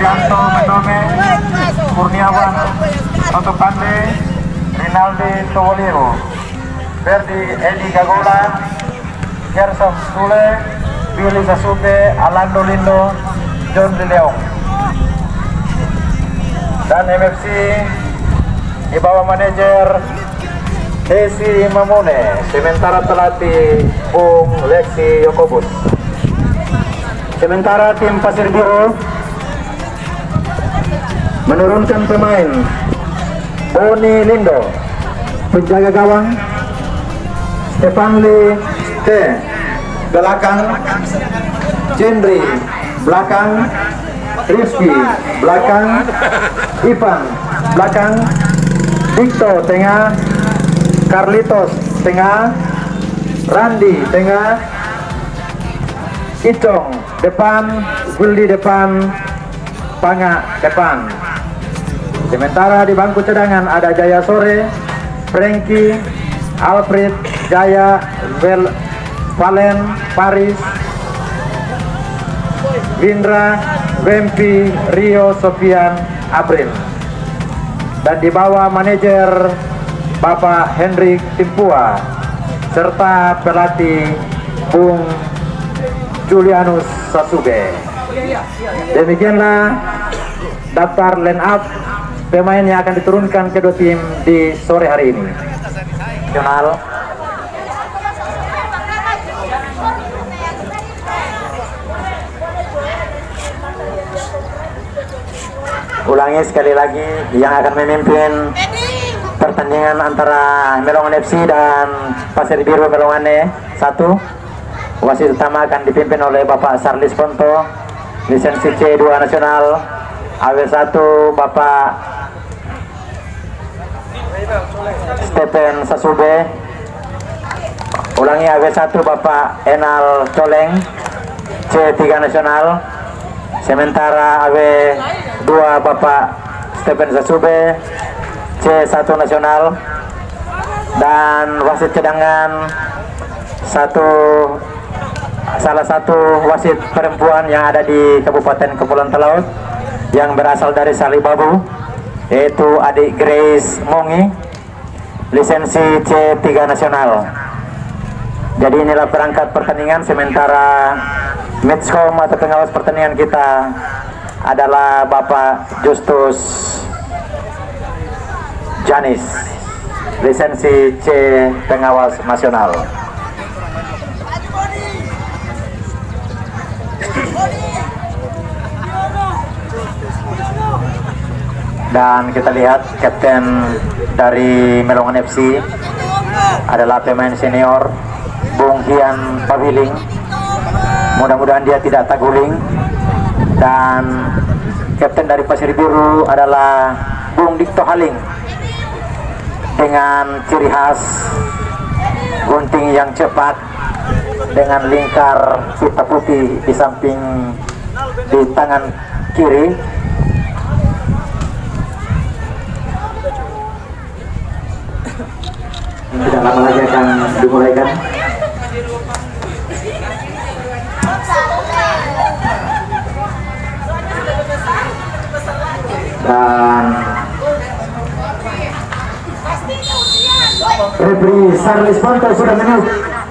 Rianto Mendome, Kurniawan Sotopande, Rinaldi Towoliro, Verdi Edi Gagola, Gerson Sule, Billy Sasuke, Alando Lindo, John De Leong. Dan MFC di bawah manajer Desi Mamune, sementara pelatih Bung Lexi Yokobus. Sementara tim Pasir Biru menurunkan pemain Boni Lindo, penjaga gawang, Stefanli T belakang, Jendri belakang, Rizky belakang, Ivan belakang, Dikto tengah, Carlitos tengah, Randi tengah, Icong depan, Guldi depan, Panga depan. Sementara di bangku cadangan ada Jaya Sore, Franky, Alfred, Jaya, Valen, Paris, Windra, Wempi, Rio, Sofian, April. Dan di bawah manajer Bapak Hendrik Timpua serta pelatih Bung Julianus Sasuge. Demikianlah daftar line up pemain yang akan diturunkan kedua tim di sore hari ini. Nasional. Ulangi sekali lagi, yang akan memimpin pertandingan antara Melongan FC dan Pasir Biru Melongane 1. Wasit utama akan dipimpin oleh Bapak Sarlis Ponto, lisensi C2 nasional. AW1 Bapak Stephen Sasube. Ulangi, AW1 Bapak Enal Coleng, C3 nasional. Sementara AW2 Bapak Stephen Sasube, C1 nasional. Dan wasit cadangan salah satu wasit perempuan yang ada di Kabupaten Kepulauan Talaut yang berasal dari Salibabu, yaitu adik Grace Mongi, lisensi C3 nasional. Jadi inilah perangkat pertandingan. Sementara matchcom atau pengawas pertandingan kita adalah Bapak Justus Janis, lisensi C pengawas nasional. Dan kita lihat kapten dari Melongan FC adalah pemain senior Bung Hian Pabiling. Mudah-mudahan dia tidak taguling. Dan kapten dari Pasir Biru adalah Bung Dikto Haling dengan ciri khas gunting yang cepat dengan lingkar pita putih di samping di tangan kiri. Tidak lama lagi akan dimulaikan. Dan referee Sarlis Ponto sudah menunjuk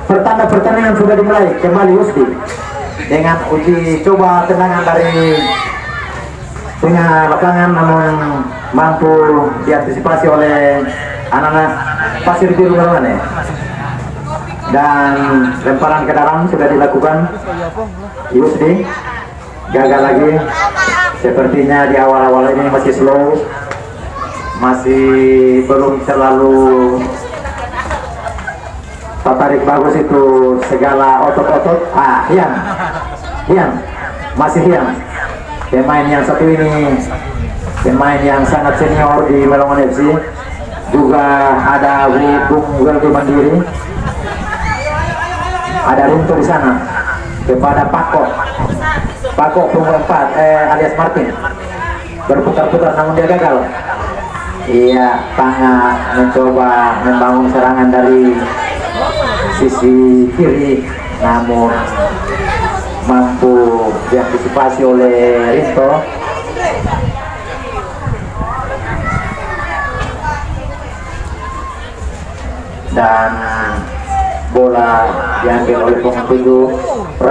pertanda pertandingan sudah dimulai. Kembali Usti dengan uji coba tendangan dari tengah lapangan, namun mampu diantisipasi oleh anak-anak Pasir Biru Melongan. Dan lemparan ke dalam sudah dilakukan. Yusdi gagal lagi. Sepertinya di awal-awal ini masih slow, masih belum terlalu tertarik bagus itu segala otot-otot. Hian masih Hian, pemain yang satu ini, pemain yang sangat senior di Melongan FC. Juga ada Bung Welgi Mandiri, ada Rinto di sana kepada Pako punggung 4 alias Martin berputar-putar namun dia gagal. Iya, Panga mencoba membangun serangan dari sisi kiri, namun mampu diantisipasi oleh Rinto. dan bola diambil oleh pemain 7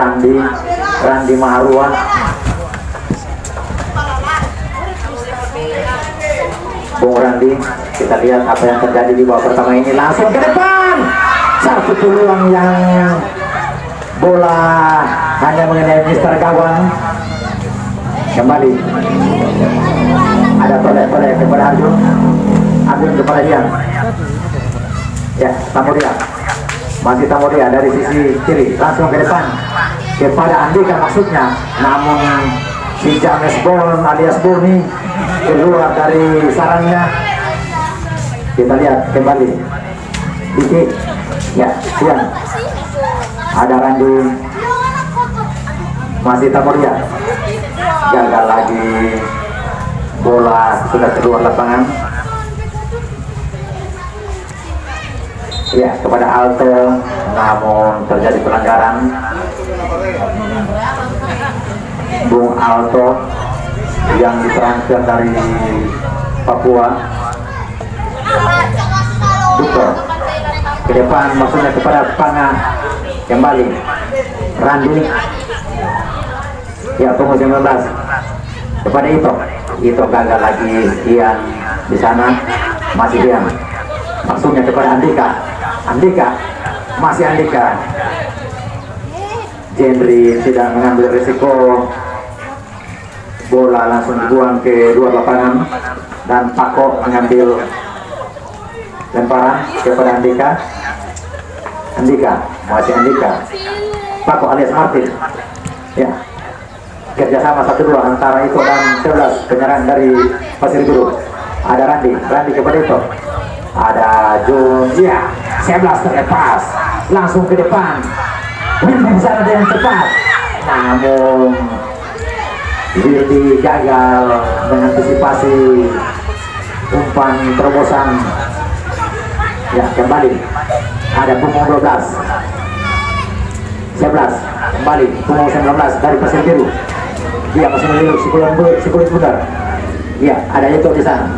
Randi Maharua. Bung Randi, kita lihat apa yang terjadi di babak pertama ini. Langsung ke depan, satu peluang yang bola hanya mengenai Mister Gawang. Kembali ada tolek kepada Arjun kepada Dian. Ya, Tamudia masih Tamudia dari sisi kiri, langsung ke depan kepada Andika maksudnya, namun si James Bond alias Boni keluar dari sarangnya. Kita lihat kembali Diki, ya Dian, ada Randi, masih Tamudia, gagal lagi, bola sudah keluar lapangan. Ya, kepada Alto, namun terjadi pelanggaran. Bung Alto yang ditransfer dari Papua. Duto ke depan, maksudnya kepada Panga. Kembali Randi. Ya, tunggu 19 kepada Ito gagal lagi. Dian di sana, masih Dian. Maksudnya kepada Andika, masih Andika. Jendri tidak mengambil risiko, bola langsung dibuang ke luar lapangan dan Pako mengambil lemparan kepada Andika, masih Andika. Pako alias Martin, ya, kerjasama 1-2 antara Ito dan 11 penyerang dari Pasir Biru. Ada Randi kepada Ito. Ada Jun, ya, 11 terlepas, langsung ke depan. Wildi di sana dengan cepat, namun Wildi gagal mengantisipasi umpan terobosan. Ya, kembali ada punggung 12, 11 kembali punggung 19 dari Pasir Biru. Dia masih melirik si kulit bundar. Ya, ada itu di sana,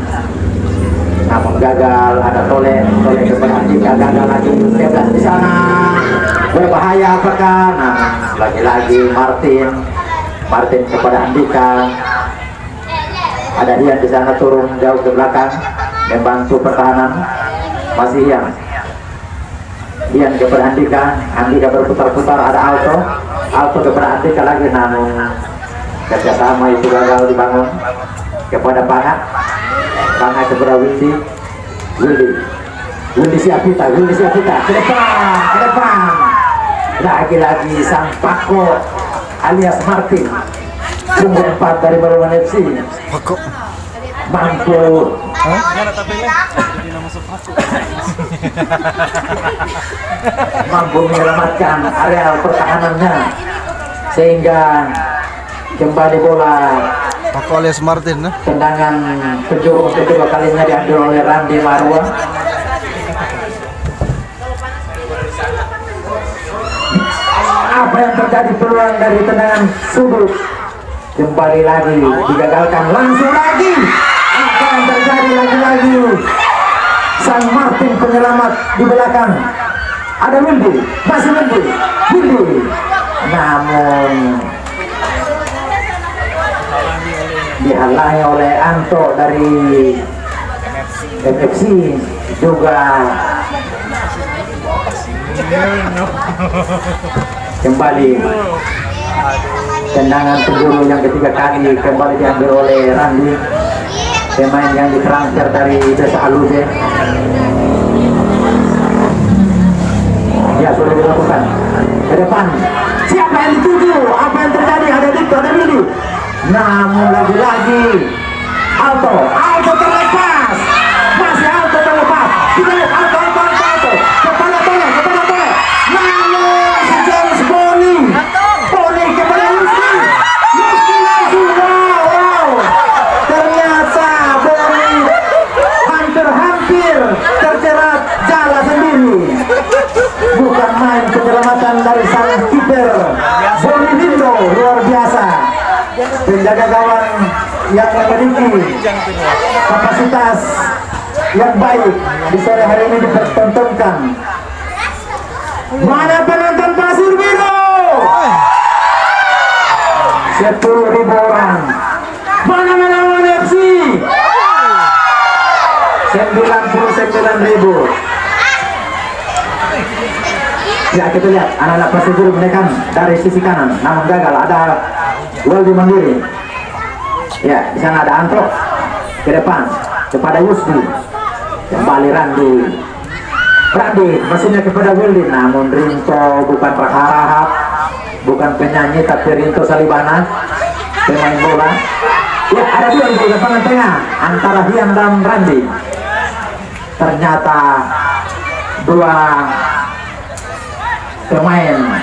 namun gagal. Ada Tole kepada Andika, gagal lagi. 11 di sana, berbahaya apakah? Nah, lagi-lagi Martin kepada Andika. Ada Dian di sana, turun jauh ke belakang membantu pertahanan. Masih Dian kepada Andika berputar-putar. Ada Alto kepada Andika lagi, namun kerjasama itu gagal dibangun. Kepada Panga kepada Wildi Siapita ke depan. Lagi-lagi sang Pako alias Martin, punggung 4 dari Barongan FC. Pako mampu mampu menyelamatkan areal pertahanannya, sehingga kembali bola Pako alias Martin, tendangan penjuru untuk kedua kalinya diambil oleh Randi Marwa. Apa yang terjadi, peluang dari tendangan sudut kembali lagi digagalkan, langsung lagi. Apa yang terjadi lagi sang Martin penyelamat di belakang. Ada Wildi, masih Wildi, namun dihalangi oleh Anto dari MFC juga. Kembali tendangan penjuru yang ketiga kali kembali diambil oleh Randi, pemain yang ditransfer dari Desa Aluze. Ya, sudah dilakukan ke depan. Siapa yang dituju? Apa yang terjadi? Ada Dito, ada Willy, namun lagi-lagi Alto terlepas. Masih Alto terlepas. Kita lihat Alto kepada Tole, namun si James Boni kepada Luski langsung. Wow, ternyata Boni hampir terjerat jala sendiri. Bukan main penyelamatan dari sang kiper Boni Lindo, luar biasa. Penjaga gawang yang memiliki kapasitas yang baik di sore hari ini dipertontonkan. Mana penonton Pasir Biru? 10.000 orang. Mana melawan FC? 99.000. Ya, kita lihat anak-anak Pasir Biru menekan dari sisi kanan, namun gagal. Ada Weldy Mandiri. Ya, di sana ada Anto ke depan kepada Yusdi. Kembali Randi, mesinnya kepada Weldy, namun Rinto bukan berharap, bukan penyanyi, tapi Rinto Salibana, pemain bola. Ya, ada dua di lapangan tengah antara Hian dan Randi. Ternyata dua pemain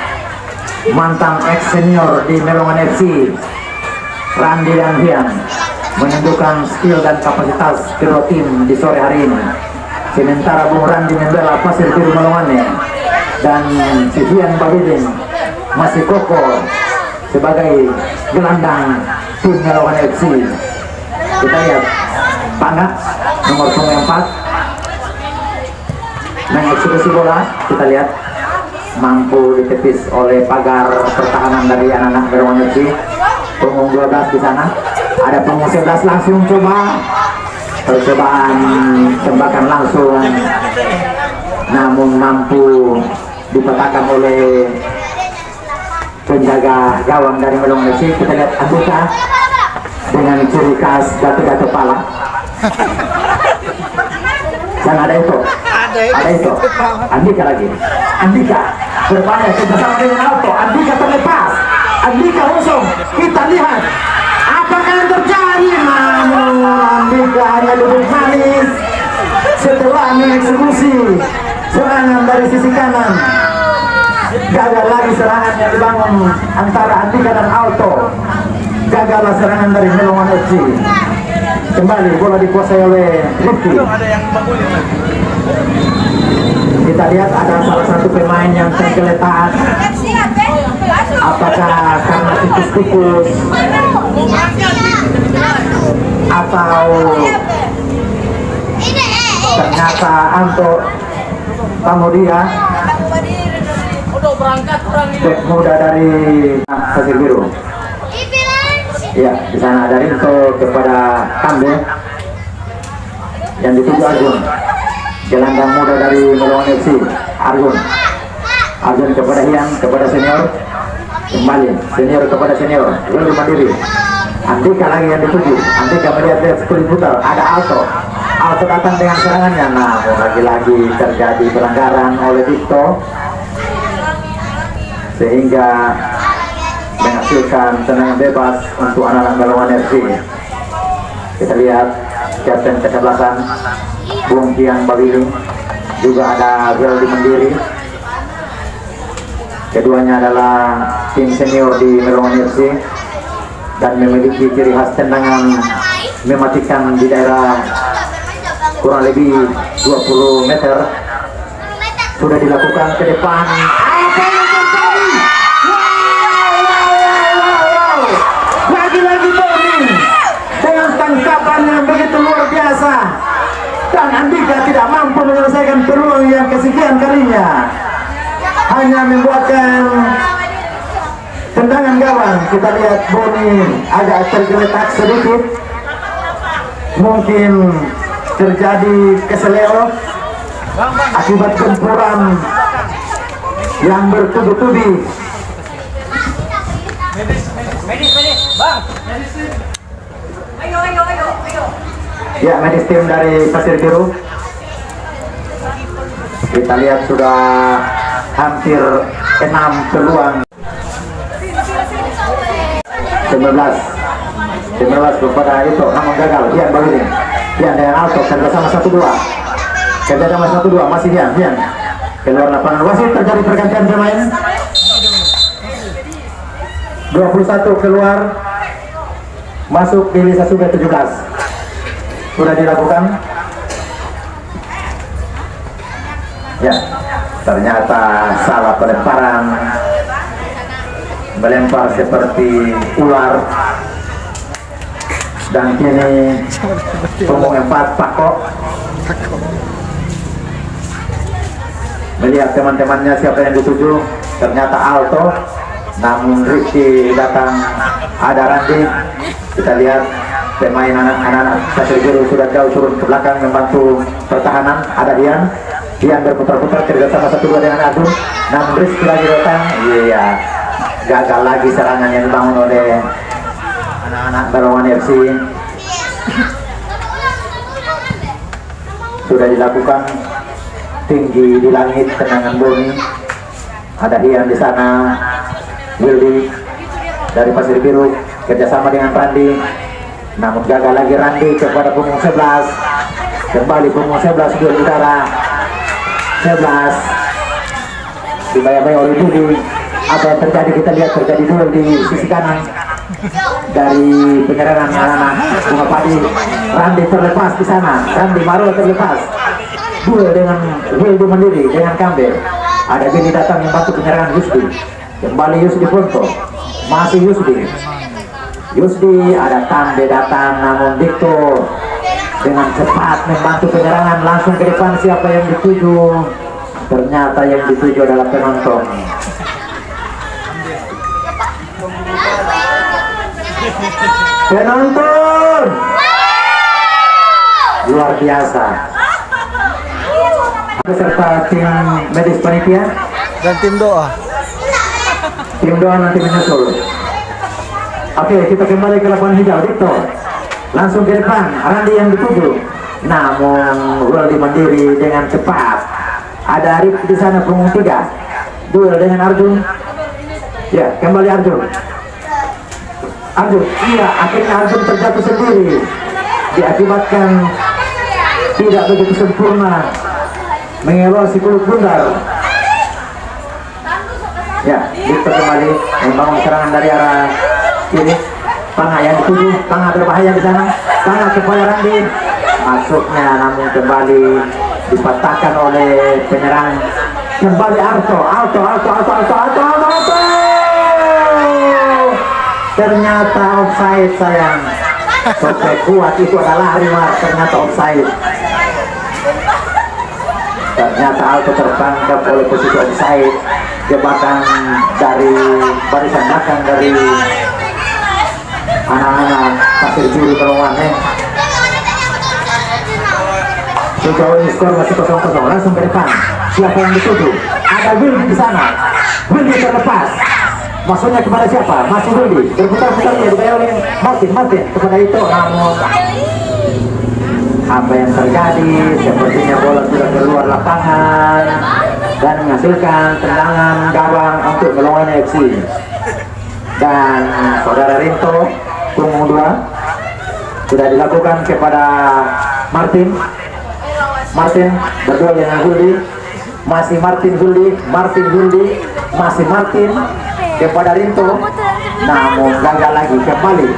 mantan ex senior di Melongan FC, Randi dan Hian, menunjukkan skill dan kapasitas kedua tim di sore hari ini. Sementara Bung Randi membela Pasir Biru Melongannya, dan si Hian Babidin masih kokoh sebagai gelandang tim Melongan FC. Kita lihat Pangga nomor 4 mengeksekusi bola. Kita lihat mampu ditepis oleh pagar pertahanan dari anak-anak Melongan FC. Punggung 12 di sana. Ada punggung 11 langsung coba percobaan tembakan langsung, namun mampu dipetakan oleh penjaga gawang dari Melongan FC. Kita lihat Andika dengan ciri khas gato-gato pala. Dan ada itu Andika lagi. Andika berbahaya bersama dengan Auto. Andika terlepas, Andika usung. Kita lihat apakah yang terjadi. Namun Andika hanya duduk manis setelah mengeksekusi serangan dari sisi kanan. Gagal lagi serangan yang dibangun antara Andika dan Auto. Gagallah serangan dari Melongan FC. Kembali bola dikuasai oleh Rifki. Kita lihat ada salah satu pemain yang tergeletak. Apakah karena tikus-tikus atau ternyata Anto Tamudia, bek muda dari Pasir Biru. Ya, di sana ada Rinto kepada Kambe yang dituju Arjun, gelandang muda dari Melongan FC. Arjun kepada Hian, kepada senior, kembali senior kepada senior. Weldy Mandiri, Andika lagi yang dituju. Andika melihat sekali putar, ada Alto datang dengan serangannya, namun lagi-lagi terjadi pelanggaran oleh Dikto sehingga menghasilkan tendangan bebas untuk anak-anak Melongan FC. Kita lihat kapten kesebelasan Bung Kian Babili, juga ada Weldy Mandiri. Keduanya adalah tim senior di Melongan FC dan memiliki ciri khas tendangan mematikan di daerah kurang lebih 20 meter. Sudah dilakukan ke depan. Lagi-lagi Tony dengan tangkapan yang begitu luar biasa, dan Andika tidak mampu menyelesaikan peluang yang kesekian kalinya, hanya membuatkan tendangan gawang. Kita lihat Boni agak tergeletak sedikit, mungkin terjadi keseleo akibat benturan yang bertubi-tubi. Medis, bang. Ayo. Ya, medis tim dari Pasir Biru. Kita lihat sudah hampir 6 peluang. 19 kepada itu, namun gagal. Hian Babili, Hian dengan Alto kerjasama 1-2. Masih Hian keluar lapangan. Wasit, terjadi pergantian pemain. 21 keluar, masuk Billy Sasuke 17. Sudah dilakukan. Ya, ternyata salah pelemparan, melempar seperti ular. Dan kini punggung 4 Pako Melihat teman-temannya siapa yang dituju, ternyata Alto, namun Rizky datang, ada Randi. Kita lihat pemain anak-anak Pasir Biru sudah jauh turun ke belakang membantu pertahanan. Ada Dian berputar-putar kerjasama satu dua dengan Agung, namun Rizky lagi datang. Iya, gagal lagi serangan yang dibangun oleh anak-anak Barawan FC. Sudah dilakukan tinggi di langit tendangan murni. Ada Dian di sana, Wildy dari Pasir Biru kerjasama dengan Randi, namun gagal lagi Randi kepada punggung 11. Kembali punggung 11 di udara 11 dibayang-bayang oleh Budi. Apa yang terjadi? Kita lihat terjadi duel di sisi kanan dari penyerangan anak-anak Bunga Padi. Randi terlepas di sana, Randi Maro terlepas. Duel dengan Wildy Mandiri dengan Kambe. Ada Billy datang membantu penyerangan Yusdi. Kembali Yusdi Ponto, masih Yusdi, ada Kambe datang, namun Dikto dengan cepat membantu penyerangan langsung ke depan. Siapa yang dituju? Ternyata yang dituju adalah penonton. Penonton luar biasa. Beserta tim medis panitia Dan tim doa. nanti menyusul. Oke, kita kembali ke lapangan hijau. Dikto langsung ke depan, Randi yang dituju, namun Wildy Mandiri dengan cepat. Ada Arif di sana punggung 3. Duel dengan Arjun. Ya, kembali Arjun. Iya, akhirnya Arjun terjatuh sendiri. Diakibatkan tidak begitu sempurna mengelosi kulit bundar. Ya, Dikto kembali membangun serangan dari arah kiri. Pangah yang dituju, Pangah berbahaya di sana. Pangah kepada Randi. Masuknya namun kembali dipatahkan oleh penyerang. Kembali Alto. Ternyata offside sayang. Sampai kuat itu adalah Rimar, ternyata offside. Ternyata Alto tertangkap oleh posisi offside. Jebakan dari barisan belakang dari anak-anak Pasir Biru Barawan. Sejauh ini skor masih 0-0. Langsung ke depan. Siapa yang dituju? Ada Wildy di sana. Wildy terlepas. Maksudnya kepada siapa? Masih Wildy. Berputar-putarnya dibayar oleh Martin kepada itu. Namun apa yang terjadi? Sepertinya bola sudah keluar lapangan dan menghasilkan tendangan gawang untuk Barawan FC. Dan saudara Rinto punggung 2 sudah dilakukan kepada Martin berduel dengan Wildy. Masih Martin kepada Rinto, namun gagal lagi. Kembali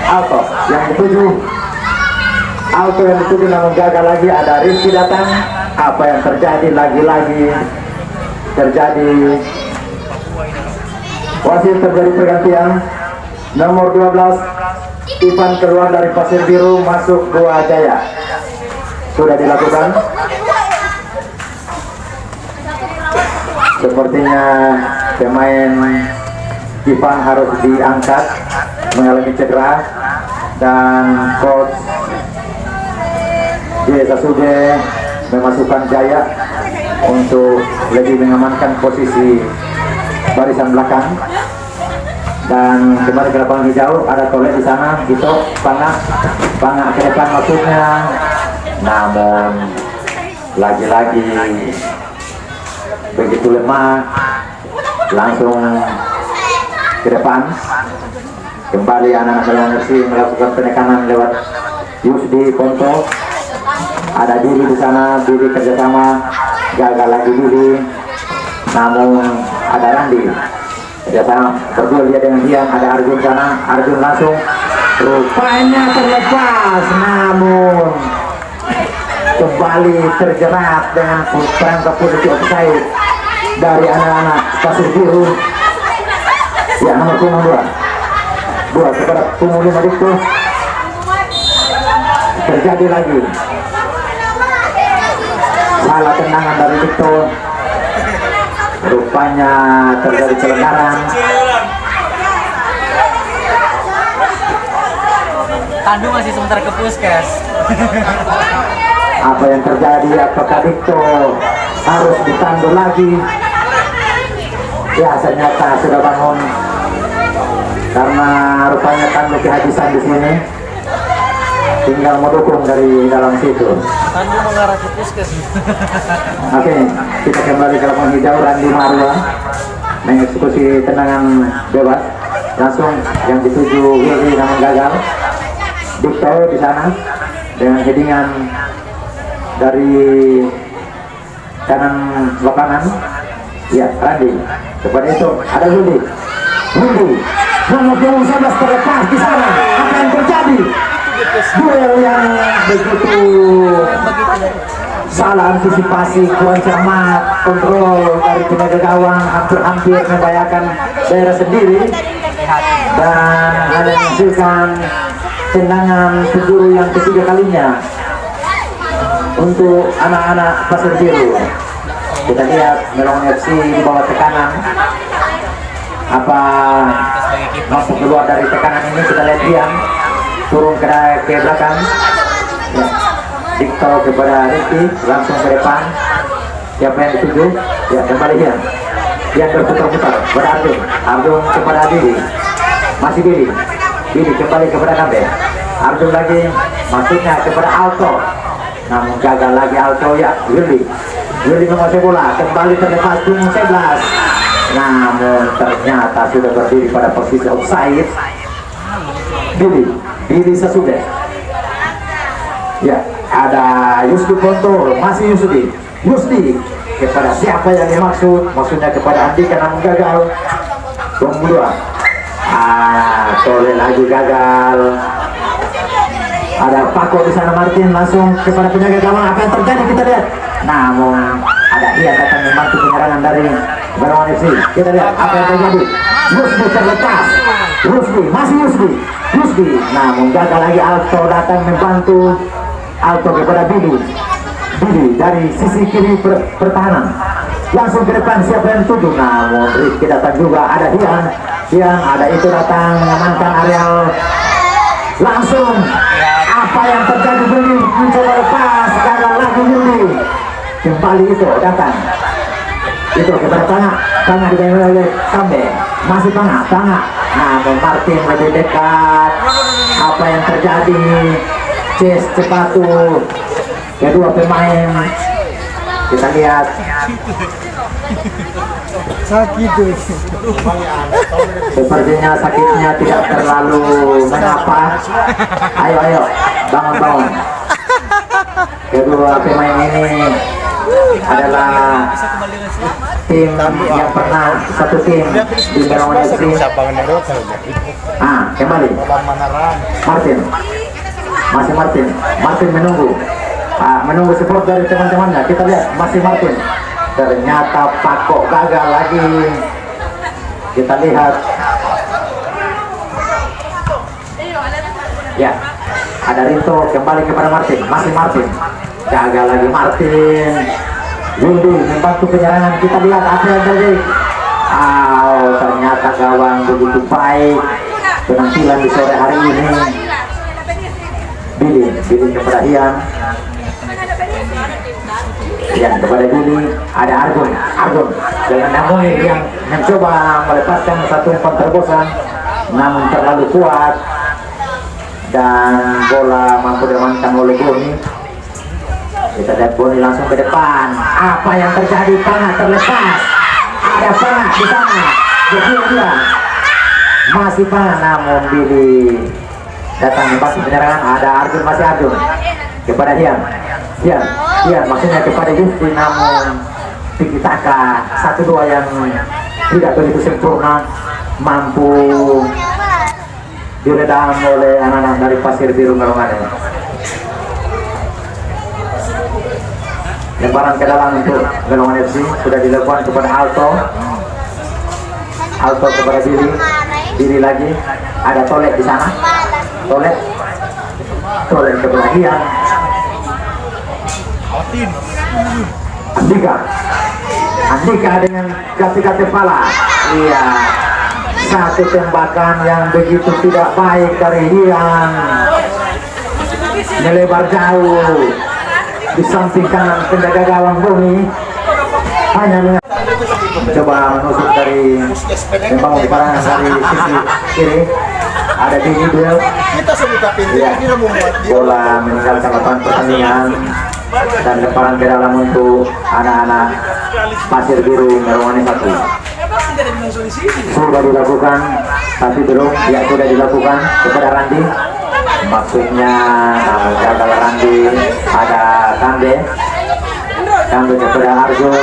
Alto yang dituju namun gagal lagi. Ada Rizky datang. Apa yang terjadi? Lagi-lagi terjadi wasit, terjadi pergantian. Nomor 12 Ivan keluar dari Pasir Biru, masuk Goa Jaya. Sudah dilakukan. Sepertinya pemain Ivan harus diangkat, mengalami cedera, dan coach Sasude memasukkan Jaya untuk lebih mengamankan posisi barisan belakang. Dan kembali ke lapangan hijau, ada Tole di sana, gitu. Pangah ke depan maksudnya, namun lagi-lagi begitu lemah, langsung ke depan. Kembali anak-anak Barawan FC melakukan penekanan lewat Yusdi Ponto. Ada Diri di sana, Diri kerjasama, gagal lagi Diri, namun ada Randi kerjasama berdua dia dengan Dian. Ada Arjun sana, Arjun langsung rupanya terlepas, namun kembali terjerat dengan perangkap posisi offside dari anak-anak Pasir Biru. Ya, nomor punggung 2 kepada punggung 5 Dikto. Terjadi lagi salah tendangan dari Victor. Rupanya terjadi pelanggaran. Tandu masih sebentar ke puskes. Apa yang terjadi? Apakah Victor harus ditandu lagi? Ya, ternyata sudah bangun karena rupanya tandu kehabisan di sini. Tinggal mendukung dari dalam situ. Tandu mengarah ke puskes. Oke, kita kembali ke lapangan hijau. Randy Marwa mengeksekusi tendangan bebas. Langsung yang dituju Willy namun gagal. Victor di sana dengan headingan dari kanan lapangan. Ya, Randy. Kepada itu ada Willy. Nomor 11 terlepas di sana. Apa yang terjadi? Duel yang begitu salah antisipasi, kurang cermat, kontrol dari penjaga gawang hampir membahayakan daerah sendiri dan hanya menghasilkan tendangan penjuru yang ketiga kalinya untuk anak-anak Pasir Biru. Kita lihat Melong FC di bawah tekanan. Apa mampu keluar dari tekanan ini? Kita lihat Dian turun ke belakang. Ya. Victor kepada Ricky, langsung ke depan. Siapa yang dituju? Ya, kembali Dian. Dian berputar-putar kepada Arjun kepada Didi. Masih Didi kembali kepada Kambe. Arjun lagi, masuknya kepada Alto. Namun gagal lagi Alto. Ya, Willy menguasai bola, kembali terlepas punggung 11. Namun ternyata sudah berdiri pada posisi offside. Didi sesudah. Ya, ada Yusdi kontrol, masih Yusdi kepada siapa yang dimaksud? Maksudnya kepada Andika namun gagal. Kedua, Tole lagi gagal. Ada Paco di sana, Martin langsung kepada penjaga gawang. Apa yang terjadi kita lihat. Namun ada dia datang membantu penyerangan dari Berawan FC. Kita lihat apa yang terjadi. Yusdi terlepas. Yusdi. Namun gagal lagi. Alto datang membantu. Alto kepada Didi dari sisi kiri pertahanan. Langsung ke depan siapa yang tuju? Namun Rizky datang juga. Ada Dian ada itu datang mengamankan areal. Langsung apa yang terjadi? Beli mencoba lepas, gagal lagi Yudi. Kembali itu datang. Itu kepada Tangga dipegang oleh Kambe. Masih Tangga. Namun Martin lebih dekat. Apa yang terjadi? Chase sepatu kedua pemain. Kita lihat. Sakit tuh. Sepertinya sakitnya tidak terlalu mengapa. Ayo bangun. Kedua pemain ini adalah tim yang pernah satu tim di Berawan FC. Kembali Martin menunggu support dari teman-temannya. Kita lihat masih Martin. Ternyata Paco gagal lagi. Kita lihat. Ya, ada Rinto kembali kepada Martin. Masih Martin. Gagal lagi Martin. Yudi membantu penyerangan. Kita lihat apa yang terjadi. Ternyata gawang begitu baik penampilan di sore hari ini. Billy kepada Ian kepada Billy. Ada Argun dengan namun yang mencoba melepaskan satu umpan terobosan namun terlalu kuat dan bola mampu diamankan oleh Boni. Kita lihat Boni langsung ke depan. Apa yang terjadi? Panah terlepas. Ada Panah di sana. Dia masih Panah namun Billy datang membantu penyerangan. Ada Arjun kepada Dian maksudnya kepada Yusti, namun tiki taka 1-2 yang tidak begitu sempurna mampu diredam oleh anak-anak dari Pasir Biru Merongan. Lemparan ke dalam untuk Merongan FC sudah dilakukan kepada Alto kepada Billy lagi. Ada Tolek di sana. Tolek kepada Dian. Andika dengan kaki-kaki pala. Iya, satu tembakan yang begitu tidak baik dari Hian, melebar jauh di samping kanan penjaga gawang Boni, hanya mencoba menusuk dari membangun di karangan dari sisi kiri. Ada di duel. Kita sebut tapi Ya, kita membuat dia. bola meninggalkan lapangan pertandingan dan lemparan ke dalam untuk anak-anak Pasir Biru Merwani 1. Sudah dilakukan, tapi belum. Ya, sudah dilakukan kepada Randi. Maksudnya gagal Randi. Ada Kambe kepada Arjun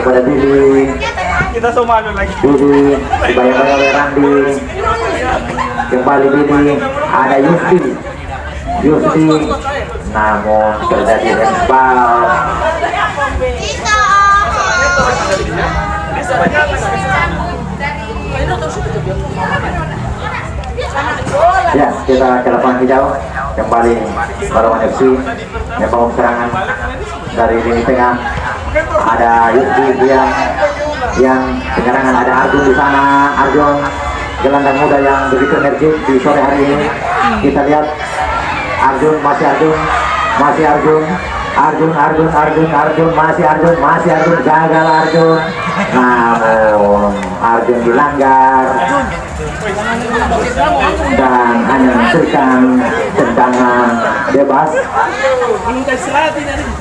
kepada Billy. Kita semua lagi. Billy dibayang-bayang oleh Randi. Kembali Billy, ada Yusti, namun terjadi handball. Ya, kita ke lapangan hijau. Kembali Barawan FC membangun serangan dari lini tengah. Ada Yusti yang penyerangan, ada Arjun di sana. Arjun gelandang muda yang begitu energik di sore hari ini. Kita lihat Arjun, masih Arjun, gagal Arjun. Namun Arjun dilanggar dan hanya memberikan tendangan bebas.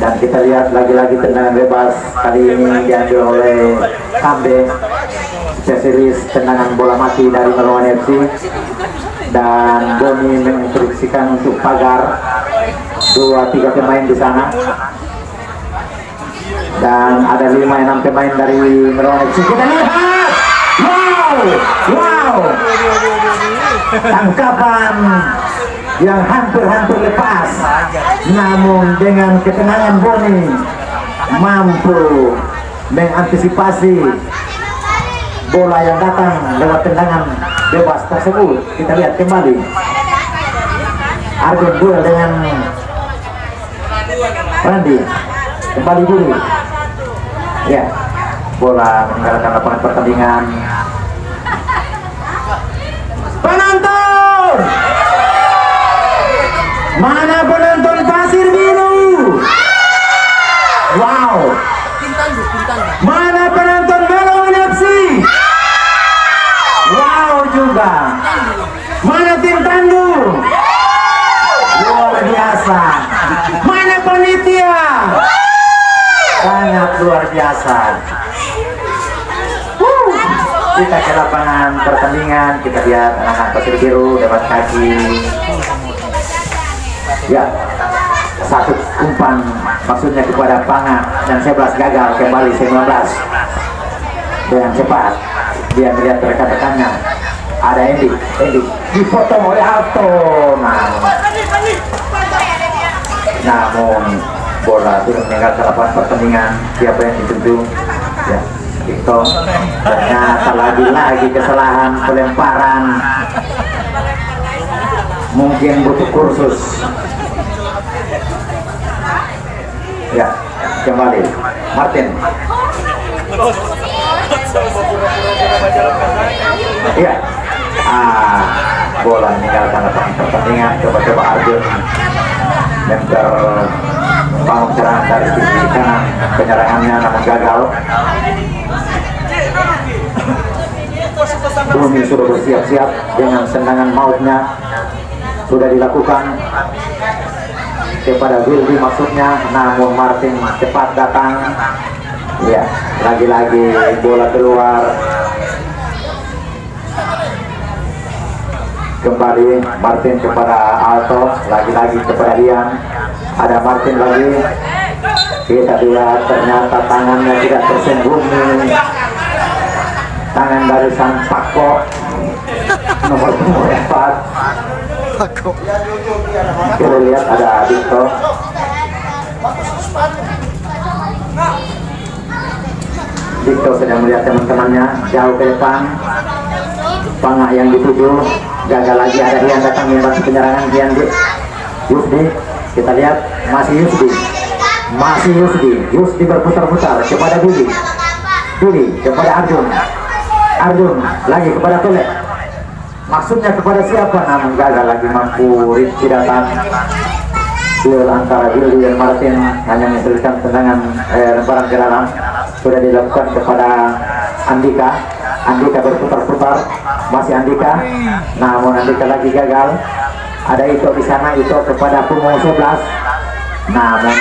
Dan kita lihat lagi-lagi tendangan bebas kali ini diambil oleh Kambe, spesialis tendangan bola mati dari Merwani FC. Dan Boni menginstruksikan untuk pagar 2-3 pemain di sana. Dan ada 5-6 pemain dari Merwani FC. Kita lihat, wow, tangkapan yang hampir lepas, namun dengan ketenangan Boni mampu mengantisipasi bola yang datang lewat tendangan bebas tersebut. Kita lihat kembali Arjun duel dengan Randi. Kembali dulu. Ya, bola meninggalkan lapangan pertandingan. Penonton, mana penonton Pasir Biru? Wow, mana penonton Merwani FC? Wow juga. Mana tim Tandu? Luar biasa. Mana panitia? Sangat luar biasa. Kita ke lapangan pertandingan, kita lihat anak-anak Pasir Biru dapat kaki. Ya, satu umpan maksudnya kepada Panga dan 11 gagal, kembali 19 dengan cepat. Dia melihat rekan-rekannya, ada Endi dipotong oleh Alto, namun bola sudah meninggalkan lapangan pertandingan. Siapa yang dituju? Ya, Victor. Ternyata lagi kesalahan pelemparan, mungkin butuh kursus. Ya, kembali Martin. Iya, bola meninggalkan lapangan pertandingan. Coba Arjun membangun serangan dari sisi kanan, penyerangannya namun gagal. Bumi sudah bersiap-siap dengan tendangan mautnya sudah dilakukan kepada Wildy maksudnya, namun Martin cepat datang. Ya, lagi-lagi bola keluar. Kembali Martin kepada Alto, lagi-lagi kepada Ian. Ada Martin lagi. Kita lihat ternyata tangannya tidak tersembunyi. Tangan dari sang Pako nomor 4. Pako. Kita lihat ada Dito. Dito sedang melihat teman-temannya jauh ke depan. Pangak yang dituju, gagal lagi. Ada Rian datang membantu penyerangan. Yusdi, kita lihat masih Yusdi. masih Yusdi berputar-putar kepada Billy kepada Arjun lagi kepada Tole, maksudnya kepada siapa, namun gagal lagi mampu. Rizky datang, duel antara Billy dan Martin hanya menghasilkan tendangan lemparan ke dalam, sudah dilakukan kepada Andika berputar-putar, masih Andika, namun Andika lagi gagal. Ada itu di sana, itu kepada Pungo 11, namun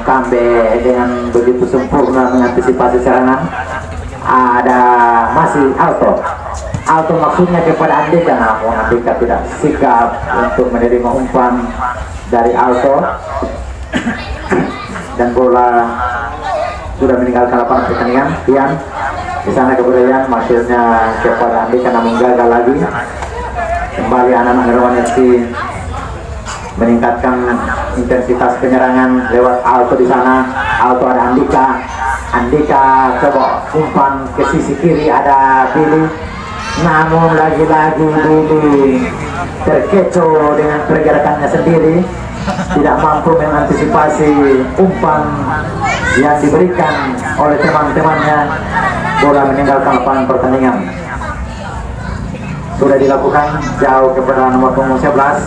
Kambe dengan begitu sempurna mengantisipasi serangan. Ada masih Alto maksudnya kepada Andika, namun Andika tidak sikap untuk menerima umpan dari Alto dan bola sudah meninggalkan lapangan pertandingan. Ian di sana kemudian maksudnya kepada Andika, namun gagal lagi. Kembali anak-anak Nerawan FC meningkatkan intensitas penyerangan lewat Alto di sana. Alto ada Andika coba umpan ke sisi kiri, ada Billy, namun lagi-lagi Billy terkecoh dengan pergerakannya sendiri, tidak mampu mengantisipasi umpan yang diberikan oleh teman-temannya. Bola meninggalkan lapangan pertandingan. Sudah dilakukan jauh kepada nomor punggung 11.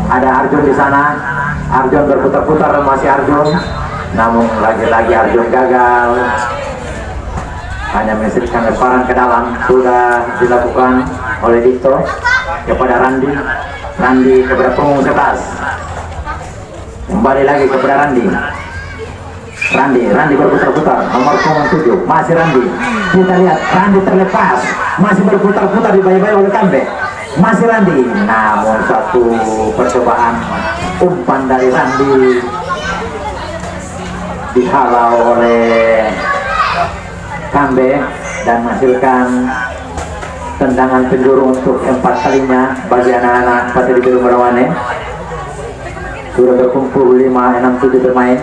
Ada Arjun di sana. Arjun berputar-putar, masih Arjun, namun lagi-lagi Arjun gagal, hanya menghasilkan lemparan ke dalam. Sudah dilakukan oleh Dito kepada Randi kepada punggung 11. Kembali lagi kepada Randi berputar-putar, nomor punggung 7, masih Randi. Kita lihat Randi terlepas, masih berputar-putar dibayar oleh Kambe, masih Randi, namun satu percobaan umpan dari Randi dihalau oleh Kambe dan menghasilkan tendangan penjuru untuk 4 kalinya bagi anak-anak Pasir Biru Merawane. Sudah berkumpul 5, 6, 7 bermain.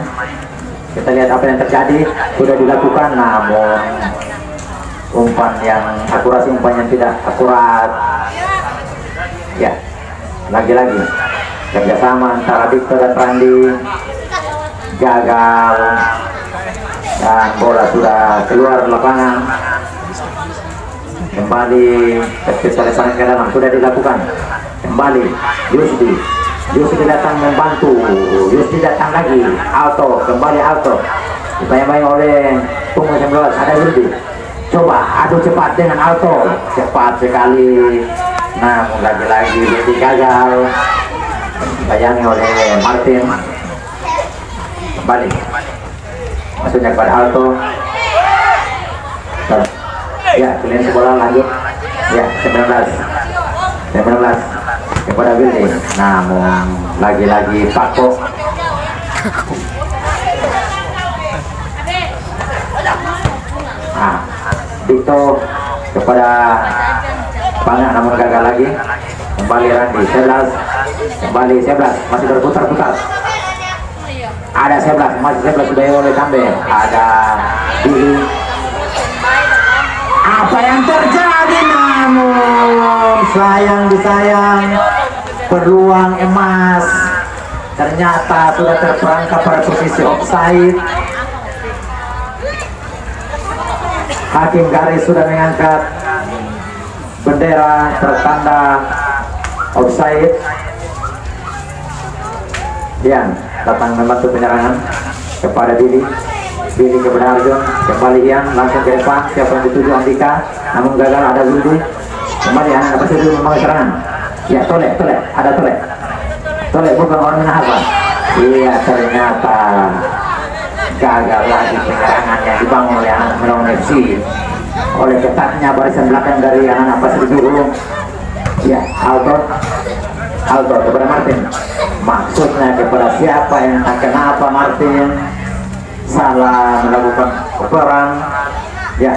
Kita lihat apa yang terjadi. Sudah dilakukan, namun akurasi umpan yang tidak akurat. Ya, lagi-lagi kerjasama antara Victor dan Randi gagal dan bola sudah keluar lapangan. Kembali terpisah ke dalam, sudah dilakukan. Kembali Yusdi datang membantu, Yusdi datang lagi, kembali Alto dibayang-bayang oleh punggung 19, ada Yusdi, coba adu cepat dengan Alto, cepat sekali, namun lagi-lagi Yusdi gagal, dibayangi oleh Martin. Kembali maksudnya kepada Alto, ya kalian bola lanjut, ya 19 kepada Billy, namun lagi-lagi Pako. Dito kepada Pangga, namun gagal lagi. Kembali Randi 11, masih berputar-putar. Ada 11, masih 11 sudah oleh Kambe. Ada Billy. Apa yang terjadi, namun sayang peluang emas ternyata sudah terperangkap pada posisi offside. Hakim garis sudah mengangkat bendera bertanda offside. Ian datang membantu penyerangan kepada Billy kepada Arjun, kembali Ian langsung ke depan, siapa yang dituju Andika, namun gagal. Ada Zuldi, kembali anak Pasir Biru membangun serangan. Ya Tole, ada Tole bukan orang Minahasa. Iya, ternyata gagal lagi penyerangan yang dibangun oleh anak Merawan FC oleh ketatnya barisan belakang dari anak Pasir Biru. Ya, Alto kepada Martin, maksudnya kepada siapa yang kenapa Martin salah melakukan perang. Ya,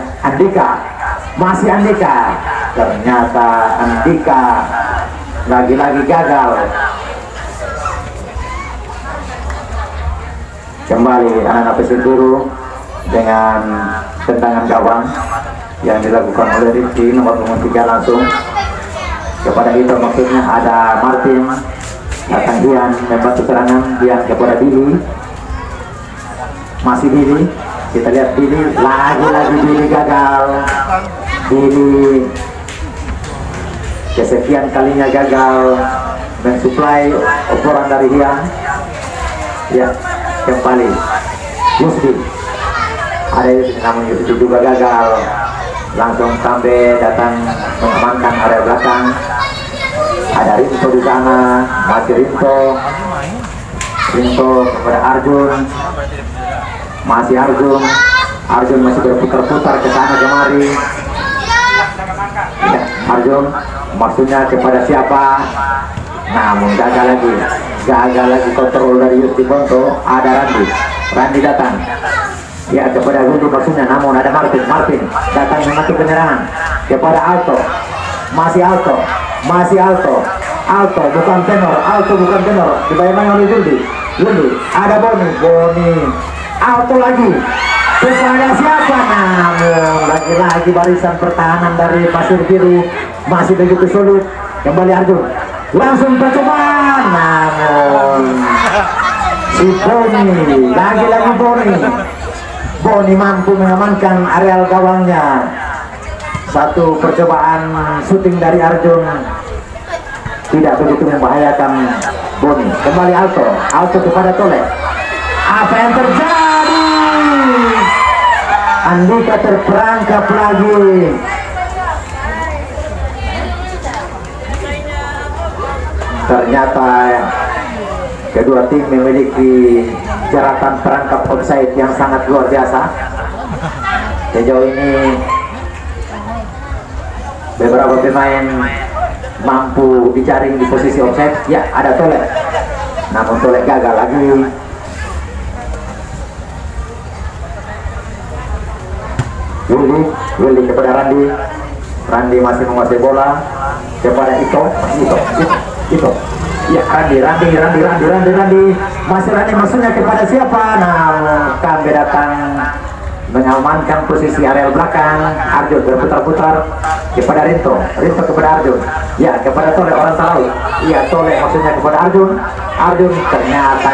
masih Andika, ternyata Andika lagi-lagi gagal. Kembali anak-anak Pasir Biru dengan tendangan gawang yang dilakukan oleh Rizky nomor 3 langsung kepada itu, maksudnya ada Martin, datang Dian membantu serangan, Dian kepada Billy, Masih Billy, kita lihat Billy, lagi-lagi Billy gagal. Billy kesekian kalinya gagal mensuplai operan dari Hyang. Ya, kembali Yusdi, ada Yusdi, namun Yusdi juga gagal. Langsung sampai datang mengamankan area belakang. Ada Rinto di sana, masih Rinto kepada Arjun, masih Arjun masih berputar-putar ke sana kemari. Ya, Arjun maksudnya kepada siapa? Namun gagal lagi kontrol dari Yusti Bonto. Ada Randi datang ya kepada Rudy maksudnya, namun ada Martin datang memasuki penyerangan kepada Alto, masih Alto bukan tenor, dibayangkan oleh Rudy. Ada Boni Alto lagi kepada siapa? Namun lagi-lagi barisan pertahanan dari Pasir Biru masih begitu sulit. Kembali Arjun, langsung percobaan, namun si Boni mampu mengamankan areal gawangnya. Satu percobaan syuting dari Arjun tidak begitu membahayakan Boni. Kembali Alto kepada Tole. Apa yang terjadi? Andika terperangkap lagi. Ternyata kedua tim memiliki jeratan perangkap offside yang sangat luar biasa. Sejauh ini beberapa pemain mampu dijaring di posisi offside. Ya, ada Tole, namun Tole gagal lagi. Willy kepada Randi masih menguasai bola kepada Ito. Ya, Randi masih Randi maksudnya kepada siapa? Nah, kami datang mengamankan posisi area belakang. Arjun berputar-putar kepada Rinto kepada Arjun. Ya, kepada Tole orang Talaut. Iya, Tole maksudnya kepada Arjun ternyata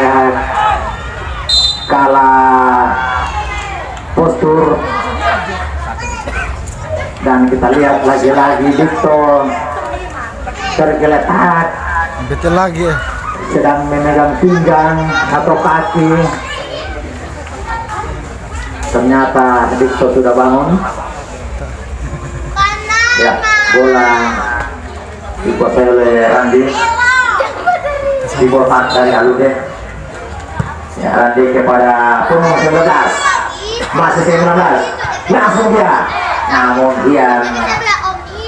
kalah postur. Dan kita lihat lagi-lagi Dikto tergeletak, Betul lagi ya. sedang memegang pinggang atau kaki. Ternyata Dikto sudah bangun. Ya, bola dikuasai oleh Randi, dibotak dari Alude. Ya, Randi kepada Punggung 19, masih 19, langsung dia. Namun dia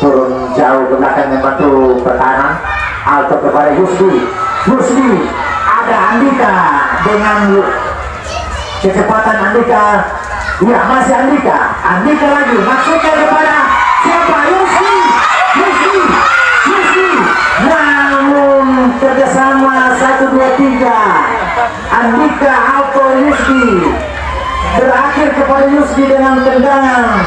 turun jauh ke belakang membantu pertahanan. Alto kepada Yusdi, ada Andika dengan kecepatan Andika. Ya, masih Andika lagi maksudnya kepada siapa? Yusdi. Namun kerjasama 1, 2, 3 Andika, Alto, Yusdi berakhir kepada Yusdi dengan tendangan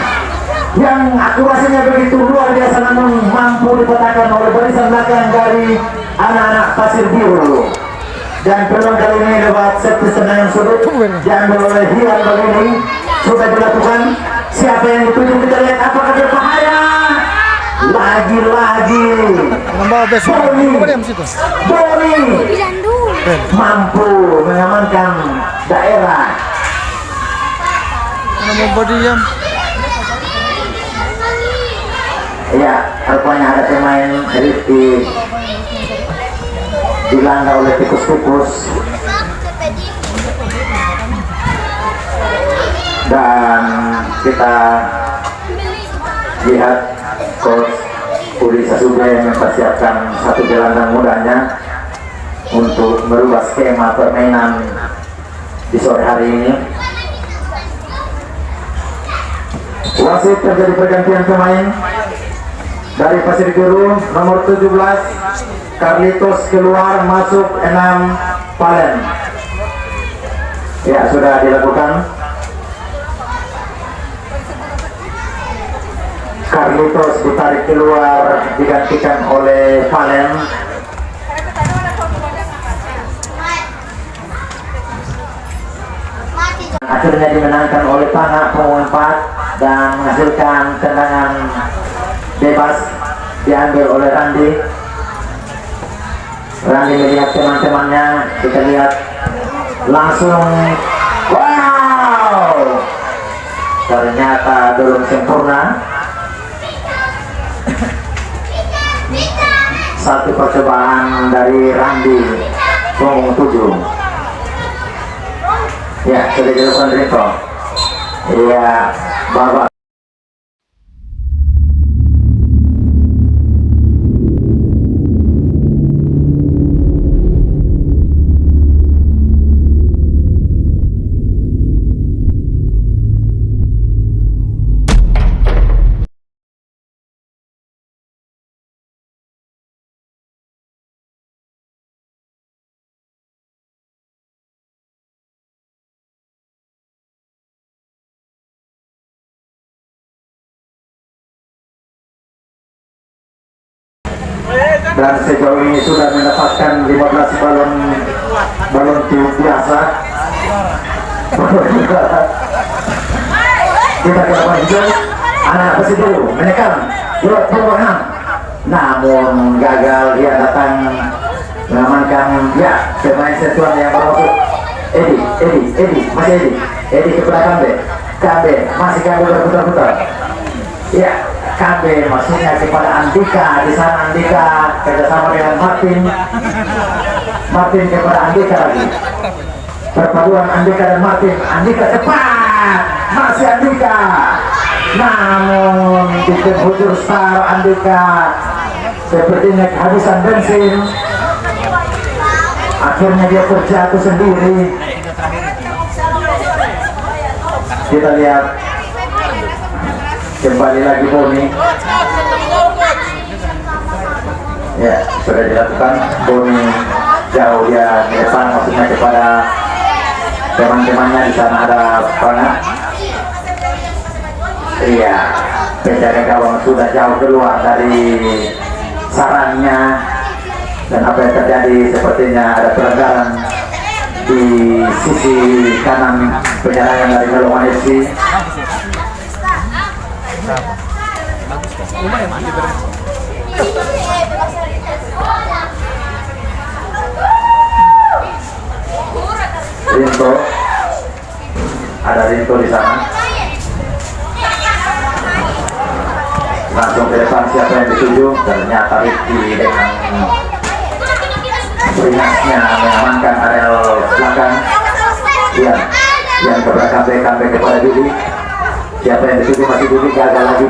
yang akurasinya begitu luar biasa, namun mampu dipatahkan oleh barisan belakang dari anak-anak Pasir Biru. Dan peluang kali ini lewat set tendangan sudut diambil oleh Hyang Bagini sudah dilakukan. Siapa yang dituju, kita lihat apakah berbahaya. Lagi-lagi Boni mampu mengamankan daerah. Ya, rupanya ada pemain Rifki dilanda oleh tikus-tikus. Dan kita lihat Coach Uli Sasube mempersiapkan satu gelandang mudanya untuk merubah skema permainan di sore hari ini. Wasit terjadi pergantian pemain. Dari Pasir Biru nomor 17 Carlitos keluar, masuk 6 Palen. Ya, sudah dilakukan. Carlitos ditarik keluar, digantikan oleh Palen. Akhirnya dimenangkan oleh Panga pengumum 4 dan menghasilkan tendangan bebas diambil oleh Randi. Randi melihat teman-temannya, kita lihat langsung, wow, ternyata belum sempurna. Satu percobaan dari Randi punggung 7. Ya, sudah dilakukan Rito. Iya, Bapak. Dan sejauh ini sudah mendapatkan 15 balon tiup biasa. Kita ke lapangan hijau, anak besi dulu menekan buat perubahan, namun gagal. Dia datang mengamankan, ya, pemain sentuhan yang baru masuk. Edi, masih Edi kepada Kambe masih Kambe berputar-putar. Ya, Kambe maksudnya kepada Andika. Di sana Andika kerjasama dengan Martin kepada Andika lagi. Perpaduan Andika dan Martin. Andika cepat, masih Andika. Namun di penghujur star Andika sepertinya kehabisan bensin. Akhirnya dia terjatuh sendiri. Kita lihat kembali lagi Boni. Ya, sudah dilakukan. Boni jauh ya ke depan, maksudnya kepada teman-temannya. Di sana ada Panga. Iya, penjaga gawang sudah jauh keluar dari sarangnya. Dan apa yang terjadi, sepertinya ada pelanggaran di sisi kanan penyerangan dari Galungan FC. Rinto, ada Rinto di sana. Langsung ke depan, siapa yang dituju? Ternyata Rifki dengan beringasnya mengamankan area belakang. Yang kepada Kambe kepada Didi. Siapa yang dituju? Masih Didi, gagal lagi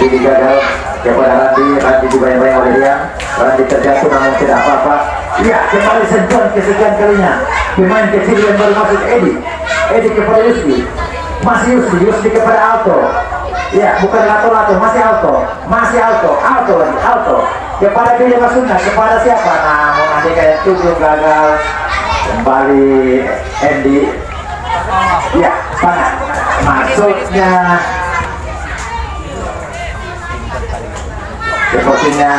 Didi gagal kepada Randi juga yang baik oleh dia. Randi terjatuh namun tidak apa-apa. Ya, kembali sentuhan kesekian kalinya. Pemain kecil yang baru masuk, Edi kepada Yusri. Masih Yusri kepada Alto. Ya, bukan Lato, masih Alto. Kepada dia maksudnya, kepada siapa? Namun nanti kayak tujuh gagal. Kembali Andy. Ya, Panga. Maksudnya sepertinya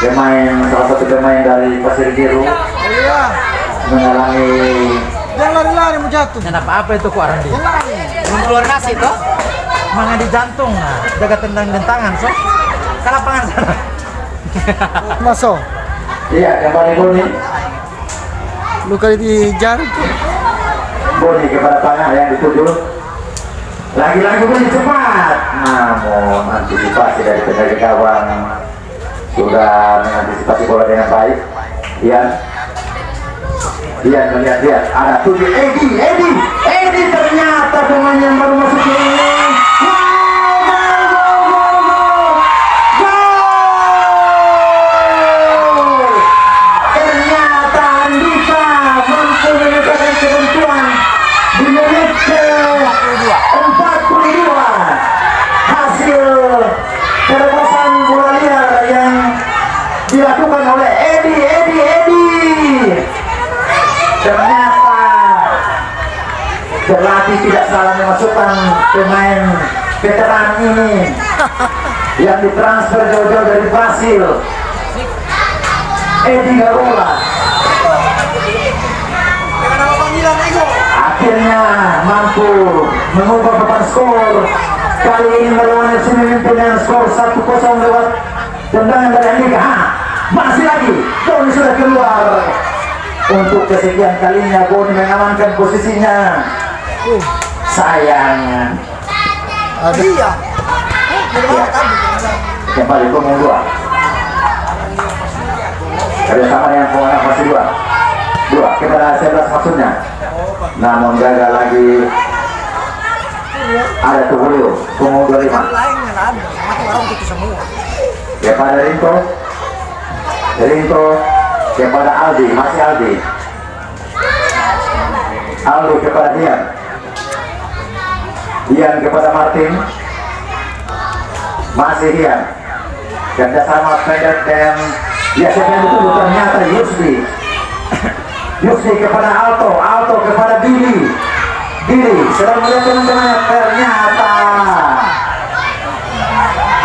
salah satu pemain dari Pasir Biru mengalami. Jangan lari-lari mau jatuh. Dan apa itu kok Randi? Belum keluar kasih toh? Mangan di jantung, jaga tendang-tendangan, so. Ke lapangan sana. Masuk. Iya, kembali Boni. Luka di jari tuh. Boni kepada Panga yang dituju. Lagi-lagi Boni cepat. Namun antisipasi dari penjaga gawang sudah mengantisipasi bola dengan baik. Dia melihat ada tujuh. Edi ternyata pemain yang baru masuk ini. Ternyata Andika mampu menyelesaikan ketentuan di menit ke-42. Hasil terobosan bola liar yang dilakukan oleh Edi. Ternyata pelatih tidak salah memasukkan pemain veteran ini yang ditransfer jauh-jauh dari Brasil, Edi Garola. akhirnya mampu mengubah papan skor. Kali ini melawan FC memimpin dengan skor 1-0 lewat tendangan dari Andika. Masih lagi Boni sudah keluar. Untuk kesekian kalinya Boni mengamankan posisinya. Sayang. Iya. Kembali punggung 2. Kerjasama dengan pengarah masih 2 kepada 11 maksudnya. Namun gagal lagi. Ada Tugulio punggung 25 kepada Rinto kepada Aldi, masih Aldi kepada Dian kepada Martin, masih Dian, kerjasama pendek dan siapa yang betul ternyata Yusri kepada Alto kepada Billy sedang melihat teman-temannya, ternyata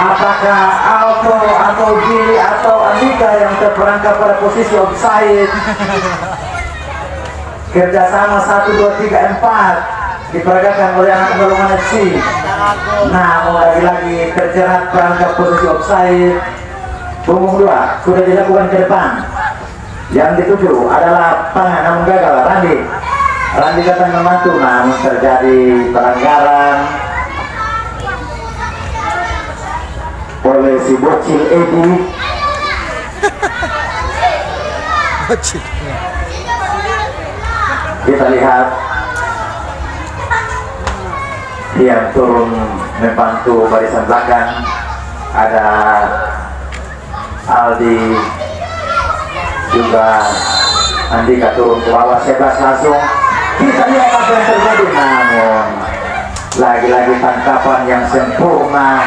apakah Alto atau Billy atau Andika yang terperangkap pada posisi offside. Kerjasama 1, 2, 3, 4 diperagakan oleh anak Balongan FC. Namun lagi-lagi terjerat perangkap posisi offside. Punggung 2 sudah dilakukan ke depan. Yang dituju adalah Pangan, namun gagal. Randi datang membantu, namun terjadi pelanggaran oleh si bocil Edi. Kita lihat yang turun membantu barisan belakang, ada Aldi juga Andika turun ke bawah 11 langsung. Kita lihat apa yang terjadi, namun lagi-lagi tangkapan yang sempurna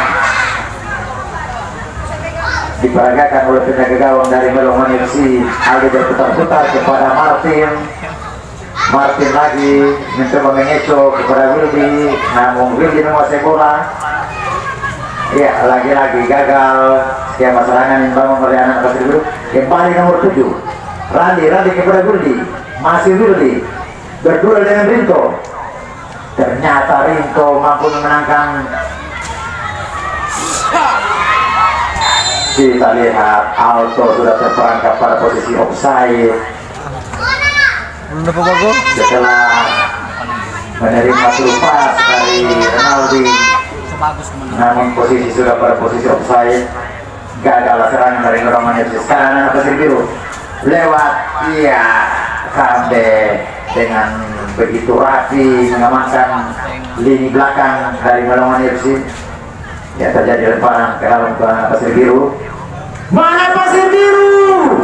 diperagakan oleh penjaga gawang dari Balongan FC. Aldi berputar-putar kepada Martin lagi mencoba mengecoh kepada Wildy, namun Wildy menguasai bola. Ya, lagi-lagi gagal. Skema serangan yang bangun oleh anak Pasir Biru. Kembali nomor 7 Randi kepada Wildy, masih Wildy berduel dengan Rinto. Ternyata Rinto mampu memenangkan. Kita lihat Alto sudah terperangkap pada posisi offside setelah menerima pas dari Renaldi, namun posisi sudah pada posisi offside. Gagal serangan dari Balongan FC. Sekarang anak Pasir Biru lewat Kambe dengan begitu rapi mengamankan lini belakang dari Balongan FC. Ya, terjadi lemparan ke dalam Pasir Biru. Mana Pasir Biru?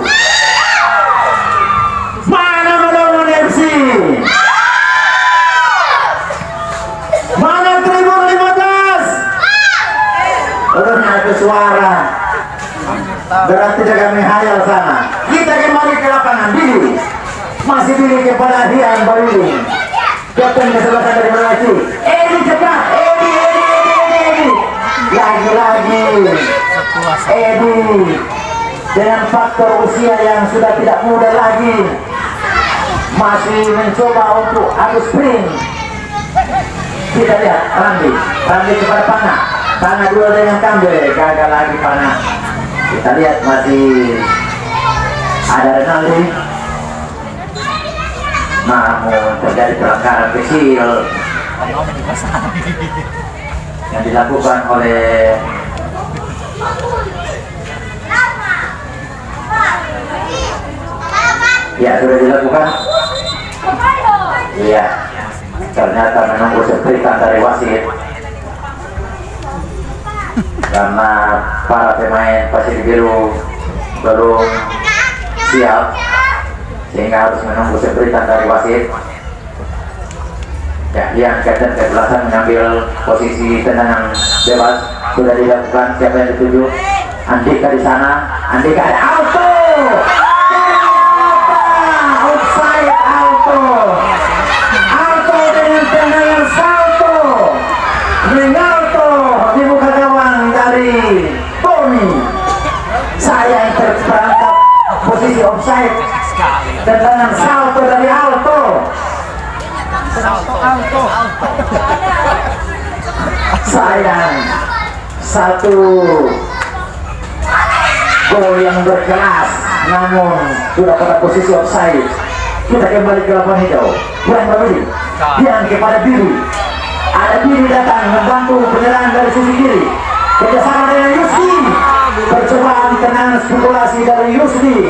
Mana Balongan FC? Mana Tribun 15? Ternyata suara. Berarti jangan menghayal sana. Kita kembali ke lapangan. Billy masih Billy kepada Dian Barili, kapten kesebelasan dari Melati. Edi cepat, Edi. Lagi-lagi Edi dengan faktor usia yang sudah tidak muda lagi masih mencoba untuk adu sprint. Kita lihat Randi kepada Pana duel dengan Kambe, gagal lagi Pana. Kita lihat masih ada Renaldi, namun terjadi pelanggaran kecil yang dilakukan oleh sudah dilakukan. Iya, ternyata menunggu setrikaan dari wasit karena para pemain Pasir Biru belum siap, sehingga harus menunggu setrikaan dari wasit. Ya, yang kapten ke-11 mengambil posisi tendangan bebas sudah dilakukan. Siapa yang dituju? Andika di sana. Andika ada Alto. Offside Alto dengan tendangan salto. Rinaldo di muka gawang dari Boni. Saya yang terperangkap posisi offside. Tendangan salto dari Alto. Sayang, satu gol yang berkelas, namun sudah pada posisi offside. Kita kembali ke lapangan hijau. Yang berbeda, yang kepada Billy. Ada Billy datang membantu penyerangan dari sisi kiri. Kerjasama dengan Yusdi. Percobaan tenang spekulasi dari Yusdi.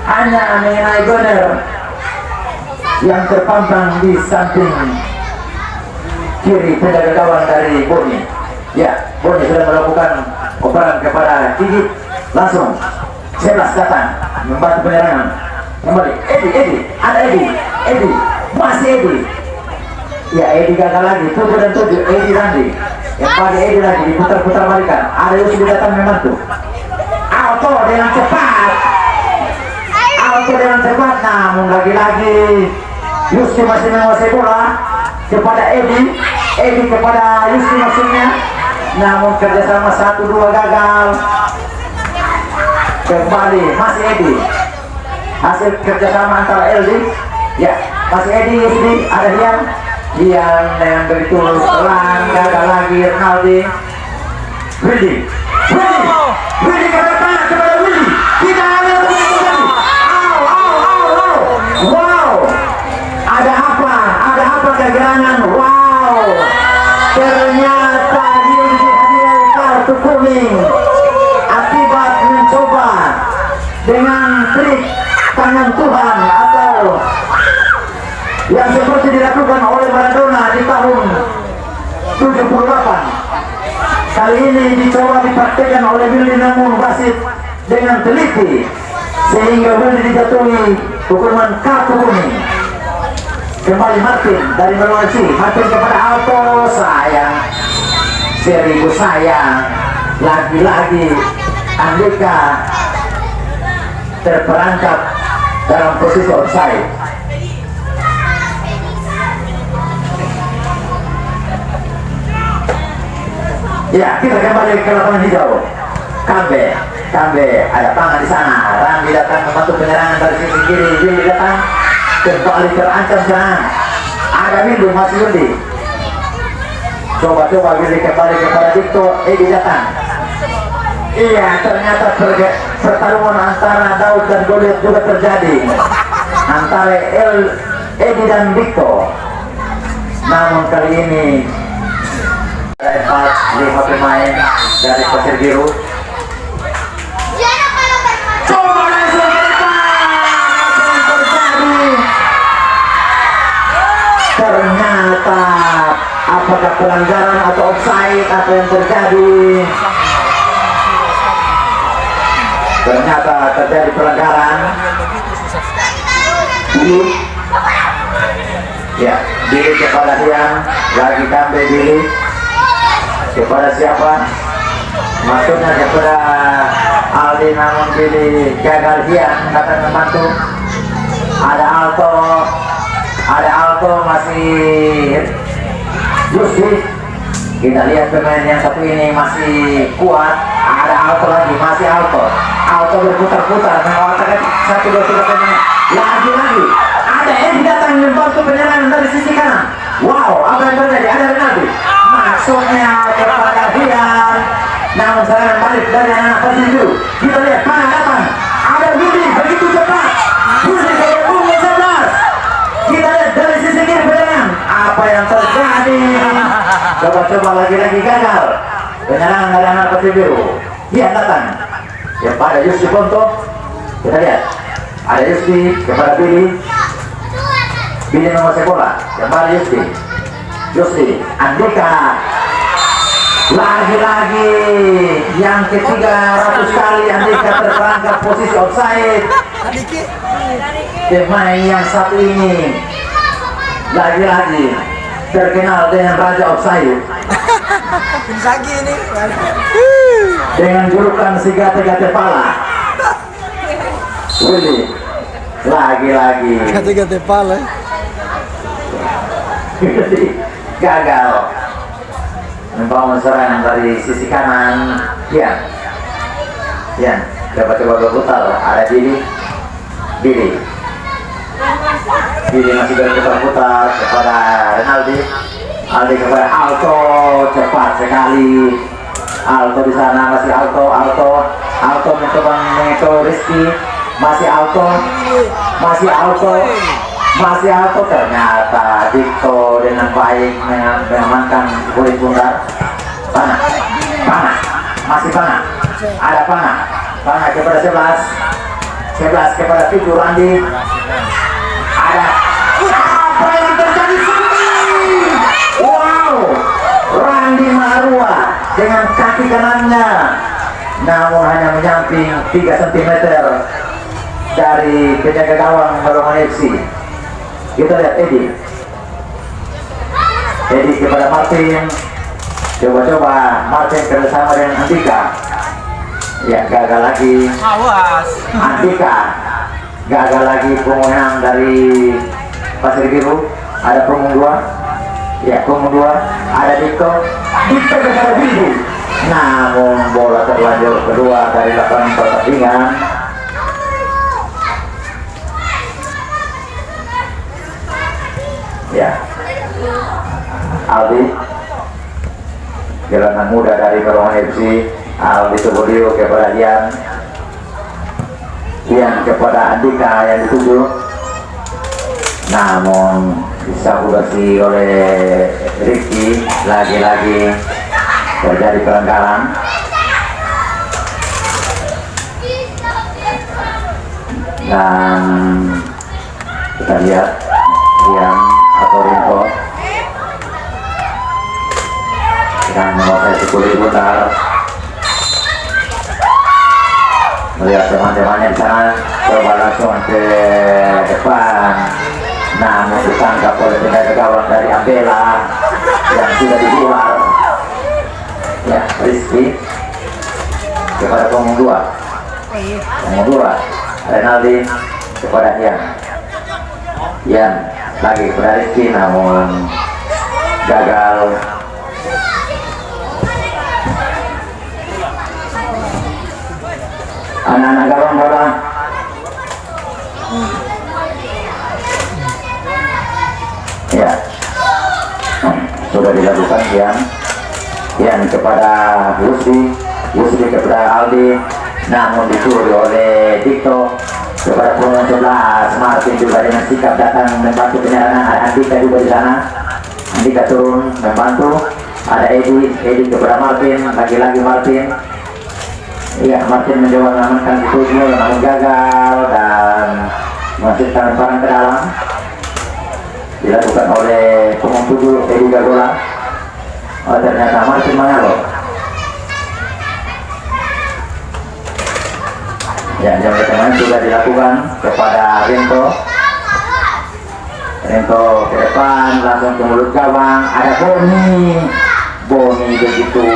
Hanya mengenai benar yang terpampang di samping kiri penjaga gawang dari Boni. Ya, Boni sudah melakukan operan kepada Gigit. Langsung Selas datang membantu penyerangan. Kembali Edi, ada Edi, masih Edi. Ya, Edi gagal lagi, 7 dan 7, Edi Randi. Yang pada Edi lagi diputar-putar balikan. Ada Yusuf datang membantu. Auto dengan cepat, namun lagi-lagi Yusti masih menguasai bola kepada Edi kepada Yusti maksudnya, namun kerjasama 1-2 gagal. Kembali masih Edi, hasil kerjasama antara Eldi, ya masih Edi Yusti, ada Dian yang begitu terang, gagal lagi Ronaldi. Willy ke depan kepada Willy, tidak ada yang terjadi. Wow, ada apa kegerangan? Wow, ternyata dia dihadiahkan kartu kuning akibat mencoba dengan trik tangan Tuhan atau yang seperti dilakukan oleh Maradona di tahun 78. Kali ini dicoba dipraktekkan oleh Willy, namun wasit dengan teliti sehingga Willy dijatuhi hukuman kartu kuning. Kembali Martin dari Melonci, Martin kepada Alto, sayang, seribu sayang, lagi-lagi Andika terperangkap dalam posisi offside. Ya, kita kembali ke lapangan hijau. Kambe ada tangan di sana. Randi datang membantu penyerangan dari sisi kiri. Willy datang kembali terancam serang. Ada Windu, masih Willy. Coba Willy kembali kepada Dikto. Edi datang. Iya, ternyata pertarungan antara Daud dan Goliat juga terjadi antara Edi dan Dikto. Namun kali ini 4-5 pemain dari Pasir Biru. Coba langsung ke depan, terjadi. Ternyata apakah pelanggaran atau offside apa yang terjadi? Ternyata terjadi pelanggaran. Ya, Billy kepada Hian, lagi Kambe Billy. Kepada siapa? Maksudnya kepada Aldi, namun Billy gagal. Hian datang membantu. Ada Alto masih Yusti. Kita lihat pemain yang satu ini masih kuat. Ada Alto lagi, masih Alto berputar-putar mengawalkan 1-2-3 pemain. Lagi ada Edi datang membantu penyerangan dari sisi kanan. Wow, apa yang terjadi? Ada Ronaldo. Maksudnya kepada Hian, namun serangan balik dari anak Pasir Biru. Kita lihat mana datang. Ada Willy begitu cepat. Willy ke punggung 11. Kita lihat dari sisi kiri penyerangan. Apa yang terjadi? Coba lagi gagal. Penyerangan dari anak Pasir Biru. Hian datang kepada Yusti Ponto. Kita lihat ada Yusti kepada Billy. Billy menguasai bola. Kembali Yusti, Andika. Lagi-lagi yang ke-300 kali Andika terperangkap posisi offside. Pemain yang satu ini lagi-lagi terkenal dengan raja offside. Dengan julukan si gate-gate pala. Willy lagi-lagi Gate-gate pala. gagal membangun serangan dari sisi kanan. Hian coba berputar. Ada Billy Ini masih berputar-putar kepada Renaldi. Aldi kepada Alto, cepat sekali. Alto di sana, masih Alto mencoba mengeco Rizky, masih Alto, ternyata Dito dengan baik mengamankan kulit bundar. Panah, masih panah, ada panah kepada 11 kepada 7 Randi. Ada apa yang terjadi sini? Wow, Randi Marua dengan kaki kanannya, namun hanya menyamping 3 cm dari penjaga gawang Maroman FC. Kita lihat Edi kepada Martin, coba Martin kerjasama dengan Andika. Ya, gagal lagi. Awas. Andika gagal lagi pengumuman dari Pasir Biru. Ada punggung 2. Ya, punggung 2. Ada Dito kepada Biru. Namun bola terlanjur kedua dari lapangan pertandingan. Ya, Aldi gelandang muda dari Maroman FC. Aldi Subodio kepada Ian kepada Andika yang dituju, namun disabotasi oleh Ricky. Lagi-lagi terjadi pelanggaran. Dan kita lihat Ian atau Rinko sedang menguasai kulit bundar. Melihat teman-temannya di sana, coba langsung ke depan, namun ditangkap oleh penjaga gawang dari Ambela yang sudah di luar. Ya, Rizky kepada punggung 2, Renaldi kepada Ian lagi kepada Rizky, namun gagal. Anak-anak gawang bola. Ya, sudah dilakukan Ian kepada Yusri kepada Aldi, namun dicuri oleh Dito kepada punggung 11. Martin juga dengan sikap datang membantu penyerangan. Ada Andika juga di sana. Andika turun membantu. Ada Edi kepada Martin, lagi-lagi Martin. Iya, Martin mencoba mengamankan dituju, namun gagal dan memasukkan lemparan ke dalam. Dilakukan oleh punggung 7 Edi Gagola. Oh, ternyata Martin mengalor. Ya, jam pertama sudah dilakukan kepada Rinto ke depan, langsung ke mulut gawang. Ada Boni begitu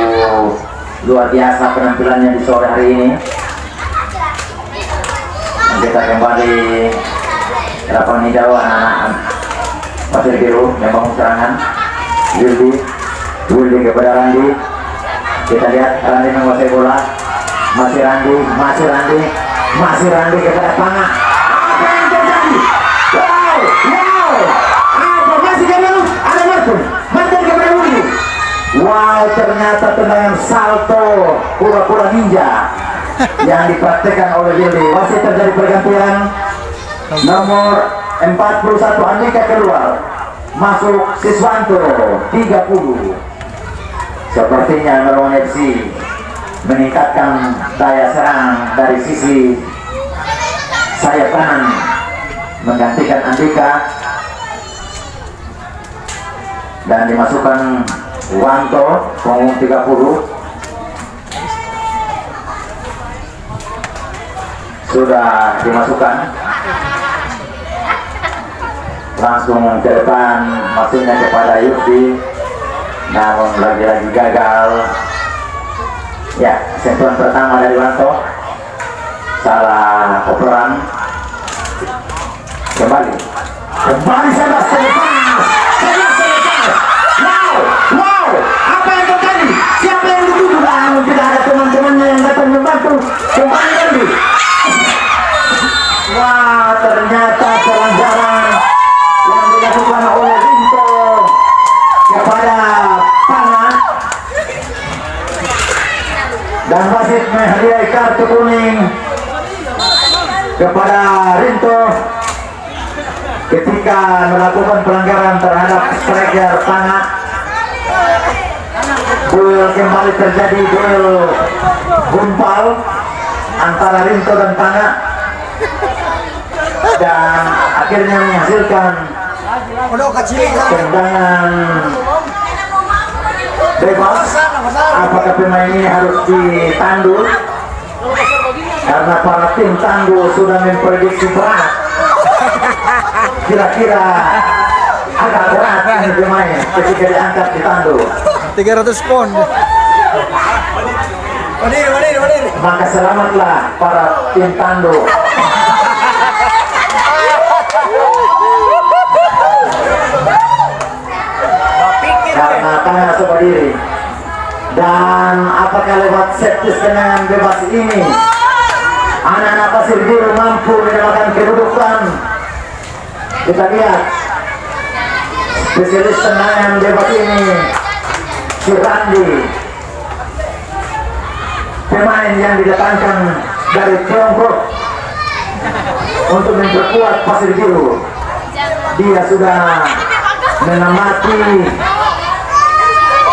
luar biasa penampilannya di sore hari ini. Kita kembali lapangan hijau anak-anak Pasir Biru membangun serangan. Wildy kepada Randi. Kita lihat Randi menguasai bola. Masih Randi kepada Panga. Apa yang terjadi? Wow, apa masih ada Martin kepada Wildy. Wow, ternyata tendangan salto pura-pura ninja yang dipraktekkan oleh Wildy. Masih terjadi pergantian. Nomor 41 Andika keluar, masuk Siswanto 30. Sepertinya Maroman FC meningkatkan daya serang dari sisi sayap kanan, menggantikan Andika dan dimasukkan Wanto punggung 30. Sudah dimasukkan, langsung ke depan, masuknya kepada Yudi, namun lagi-lagi gagal. Ya, sentuhan pertama dari Wanto, salah operan. Kembali Sebas. Wow, apa yang terjadi? Siapa yang dituduh? Tidak ada teman-temannya yang datang membantu. Kembali lagi. Wah, ternyata pelanggaran kuning kepada Rinto ketika melakukan pelanggaran terhadap striker Tanga. Duel kembali terjadi, duel gumpal antara Rinto dan Tanga, dan akhirnya menghasilkan tendangan bebas. Apakah pemain ini harus ditandu karena para tim tandu sudah memprediksi berat, kira-kira agak berat ini pemain ketika diangkat ditandu 300 pon. maka selamatlah para tim tandu. Karena Tanga coba diri. Dan apakah lewat set tendangan bebas ini anak-anak Pasir Biru mampu menyamakan kedudukan? Kita lihat spesialis tendangan bebas ini, si Randi, pemain yang didatangkan dari Tiongkok untuk memperkuat Pasir Biru. Dia sudah mengamati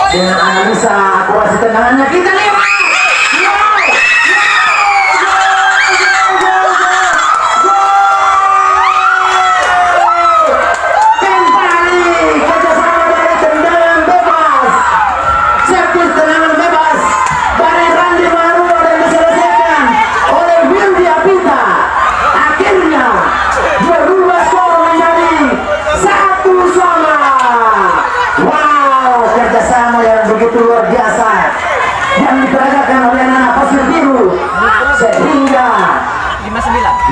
dengan analisa akurasi tendangannya. Kita lihat kembali kerjasama dari tendangan bebas, servis tendangan bebas dari Randi Maruo dan diselesaikan oleh Wildy Apita. Akhirnya berubah skor menjadi 1-1. Wow, kerjasama yang begitu luar biasa yang diperagakan oleh anak Pasir Biru sehingga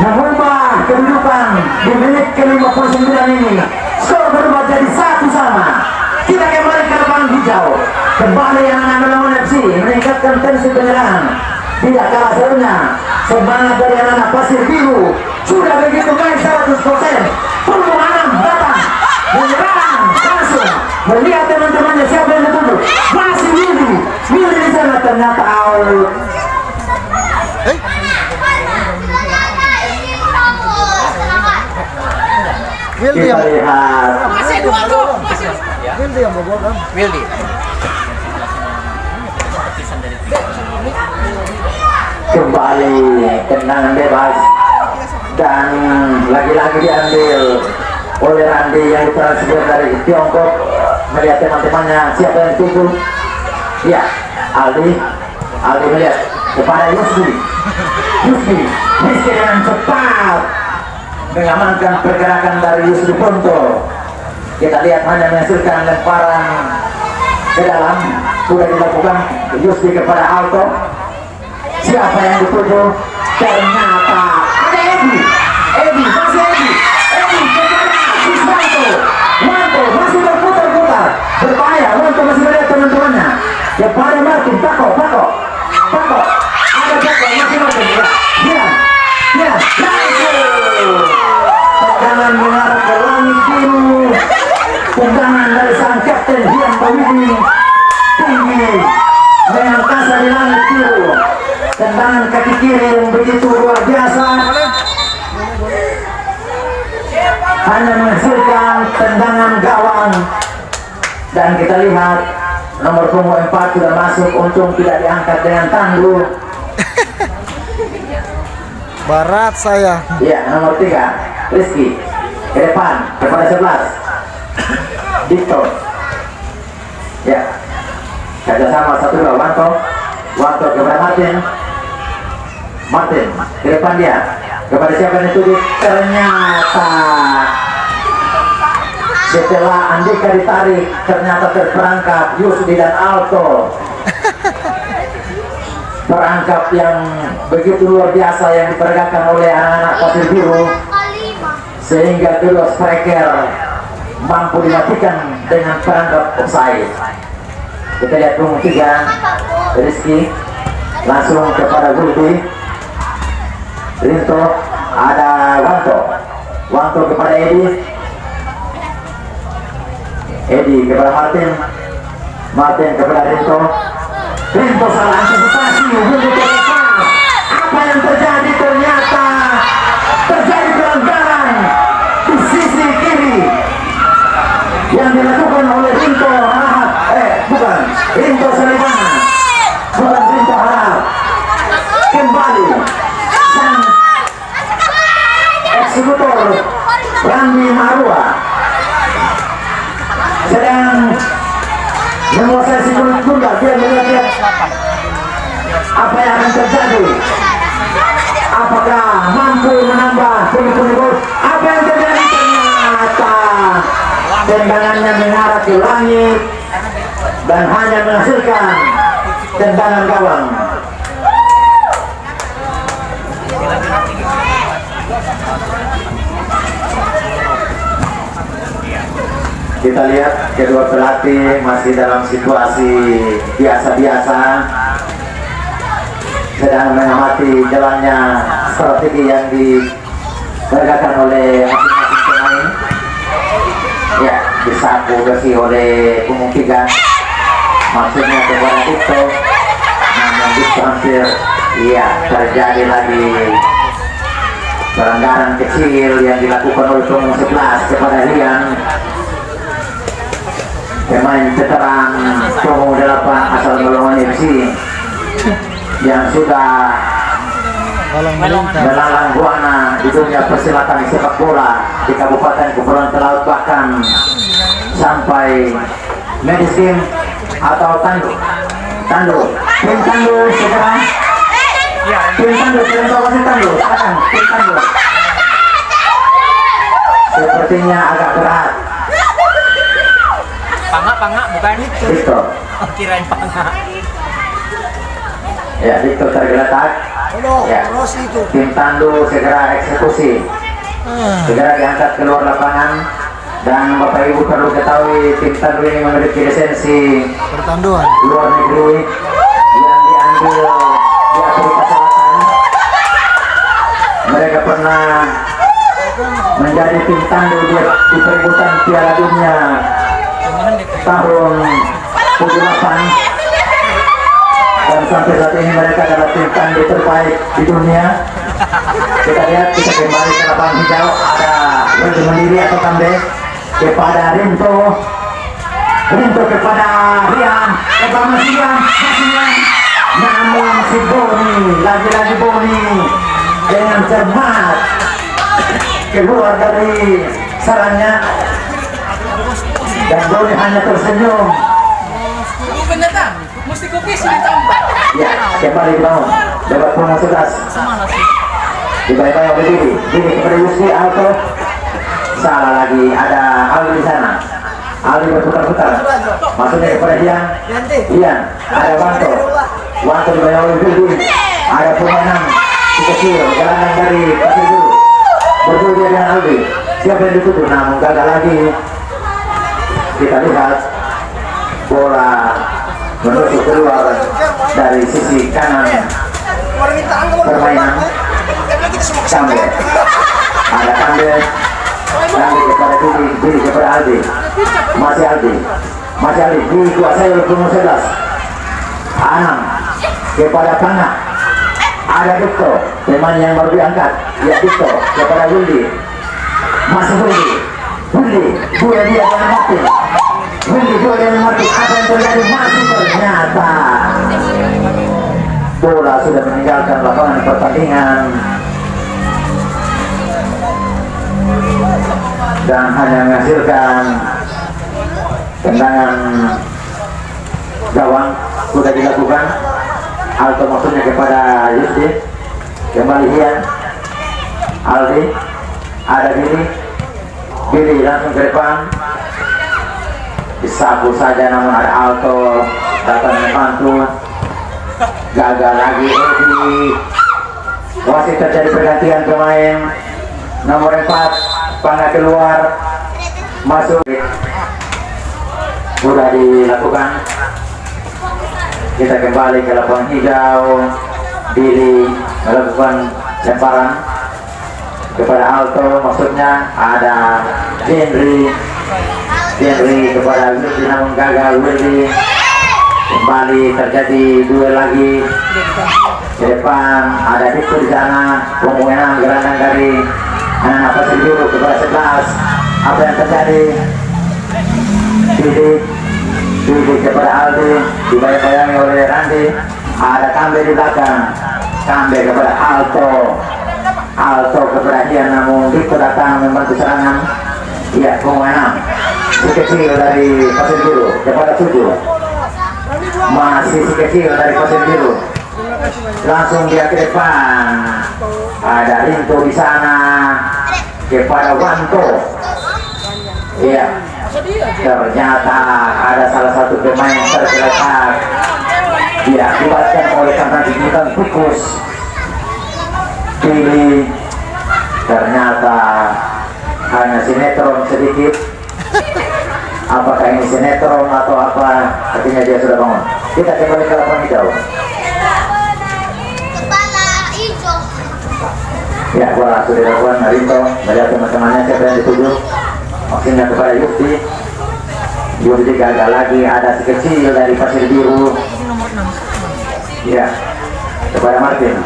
mengubah kedudukan di menit ke-59 ini. Skor berubah jadi 1-1. Kita kembali ke lapangan hijau. Kembali anak Melawan FC meningkatkan tensi penyerangan. Tidak kalah serunya semangat dari anak Pasir Biru sudah begitu baik 100%. Punggung Anam datang menyerang langsung melihat teman-temannya siapa yang dituduh. Masih Wildy di sana, ternyata out. Wildy Kita yang lihat Wildy yang bobol kan? Wildy. kembali tendangan bebas dan lagi-lagi diambil oleh Randi yang ditransfer dari Tiongkok. Melihat teman-temannya siapa yang dituju. Ya, Aldi melihat kepada Yusri dengan cepat mengamankan pergerakan dari Yusri Ponto. Kita lihat hanya menghasilkan lemparan ke dalam. Sudah dilakukan Yusri kepada Alto. Siapa yang dituju? Ternyata ada Edi kepada Wanto masih berputar-putar, berbahaya. Wanto masih melihat teman-temannya kepada Martin. Pako ada Pako masih Martin. Ya langsung tendangan mengarah ke langit biru. Tendangan dari sang kapten Dian Bawidi tinggi mengangkasa di langit biru. Tendangan kaki kiri yang begitu luar biasa, hanya menghasilkan tendangan gawang. Dan kita lihat nomor punggung 4 sudah masuk, untung tidak diangkat dengan tandu. Barat saya. Ya, nomor 3 Rizky ke depan kepada 11 Dito. Ya, kerjasama 1-2 Wanto kepada Martin ke depan dia kepada siapa yang dituju. Ternyata setelah Andika ditarik, ternyata terperangkap Yusdi dan Alto. Perangkap yang begitu luar biasa yang diperagakan oleh anak-anak Pasir Biru, sehingga kedua striker mampu dimatikan dengan perangkap offside. Kita lihat punggung 3 Rizky langsung kepada Wildy. Rinto, ada Wanto kepada Edi kepada Martin kepada Rinto salah antisipasi. Wildy apa Apa yang akan terjadi? Apakah mampu menambah pundi-pundi gol? Apa yang terjadi? Ternyata tendangannya mengarah ke langit dan hanya menghasilkan tendangan gawang. Kita lihat kedua pelatih masih dalam situasi biasa-biasa, sedang mengamati jalannya strategi yang dikerjakan oleh masing-masing pemain. Ya, disapu bersih oleh pemungkiran, maksudnya kepada Dito, namun Dito hampir, iya, terjadi lagi pelanggaran kecil yang dilakukan oleh pemain 11 kepada Rian. Pemain veteran Promo 8 asal Balongan FC yang sudah melalang buana di dunia persilatan sepak bola di Kabupaten Kepulauan Talaut, bahkan sampai medis team atau tandu tim tandu segera tim tandu sekarang tim tandu sepertinya agak berat. Pangak bukan itu. Dito. Oh, kirain pangak. Ya, Dito tergeletak. Ya, tim tandu segera eksekusi, segera diangkat keluar lapangan. Dan Bapak Ibu perlu ketahui tim tandu ini memiliki lisensi Pertanduan. luar negeri yang diambil di Afrika Selatan. Mereka pernah menjadi tim tandu di perebutan Piala Dunia tahun 78, dan sampai saat ini mereka adalah tim tandu terbaik di dunia. Kita lihat, kita kembali ke lapangan hijau, ada berdiri atau comeback kepada Rinto kepada Rian, masih namun si Boni, lagi-lagi Boni dengan cermat keluar dari sarangnya, dan Boni hanya tersenyum. Bener kan? Mesti kupis ditambah. Ya, kembali dibangun dapat Promo 11 dibayar oleh Didi kepada Yusri Alto. Salah lagi, ada Aldi di sana. Aldi berputar-putar, maksudnya kepada Dian, ada Wanto dibayar oleh Didi. Ada pemain si kecil jalanan dari Pasir Biru berdua dengan Aldi. Siapa yang ditutup? Namun gagal lagi. Kita lihat bola menusuk keluar dari sisi kanan permainan. Sambil ada Kambe kepada Didi kepada Aldi, masih Aldi dikuasai oleh Promo 11. Anam kepada Pangak, ada Dito, teman yang baru diangkat, ya Dito kepada Wildi, masih Wildi dua dia dengan Martin. Apa yang terjadi? Masih ternyata bola sudah meninggalkan lapangan pertandingan dan hanya menghasilkan tendangan gawang. Sudah dilakukan Alto, maksudnya kepada Yusdi, kembali Hian, Aldi, ada Billy langsung ke depan, disapu saja, namun ada Alto datang membantu. Gagal lagi Edi. Wasit terjadi pergantian pemain. Nomor 4 Pangga keluar, masuk. Sudah dilakukan. Kita kembali ke lapangan hijau. Billy melakukan lemparan kepada Alto, maksudnya ada Henry kepada Wildy, namun gagal. Wildy kembali, terjadi duel lagi ke depan, ada Dito di sana. Pemungkinan gerangan dari Pasir Biru kepada 11. Apa yang terjadi? Didi kepada Aldi, dibayang-bayangi oleh Randi. Ada Kambe di belakang, Kambe kepada Alto kepada Hian, namun Dito datang membantu serangan. Iya, pemain si kecil dari Pasir Biru kepada 7. Masih si kecil dari Pasir Biru langsung dia ke depan. Ada Rinto di sana kepada Wanto. Iya. Ternyata ada salah satu pemain tergeletak. Diakibatkan oleh karena dibutuhkan tikus. Pilih. Ternyata hanya sinetron sedikit. Apakah ini sinetron atau apa? Artinya dia sudah bangun. Kita kembali ke lapangan hijau. Ya, bola sudah dilakukan Rinto. Melihat teman-temannya siapa yang dituju. Maksudnya kepada Yufti. Yufti gagal lagi. Ada si kecil dari Pasir Biru. Ya, kepada Martin.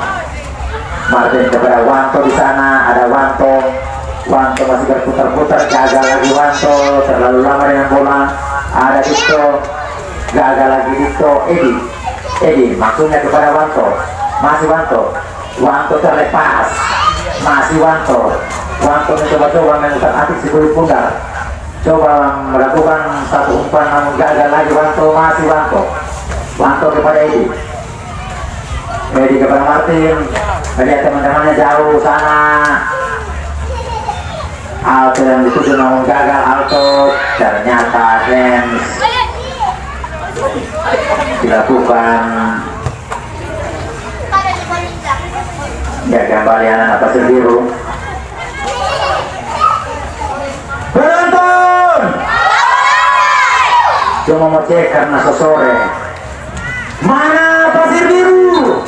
Martin kepada Wanto di sana. Ada Wanto. Wanto masih berputar-putar. Gagal lagi Wanto. Terlalu lama dengan bola. Ada Dito. Gagal lagi Dito. Edi. Maksudnya kepada Wanto. Masih Wanto. Wanto terlepas. Masih Wanto mencoba-coba mengutak atik si kulit pundar. Coba melakukan satu umpan namun gagal lagi Wanto. Masih Wanto kepada Edi kepada Martin. Melihat teman-temannya jauh sana. Alto yang dituju namun gagal Alto. Ternyata James dilakukan. Ya, kembali anak Pasir Biru. Penonton cuma mau cek karena sore. Mana Pasir Biru?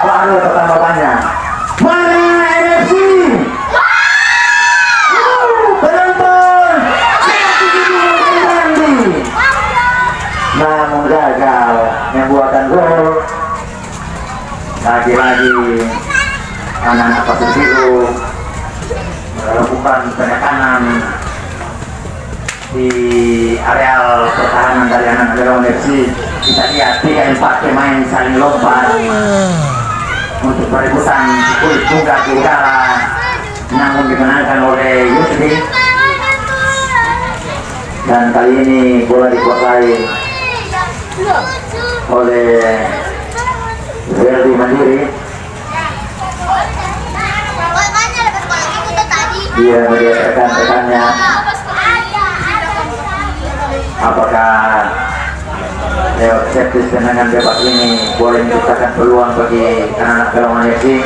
Baru pertama banyak. Mana NFC? Penonton namun gagal membuatkan gol. Lagi-lagi anak-anak Pasir Biru melakukan penekanan di areal pertahanan dari anak Lawan FC. Kita lihat 3-4 pemain saling lompat untuk perebutan kulit tunggal di udara, namun dimenangkan oleh Yusri. Dan kali ini bola dikuasai oleh Verdi Mandiri. Dia melihat rekan-rekannya. Apakah lewat servis tendangan bebas ini boleh menciptakan peluang bagi anak-anak Pelongan FC?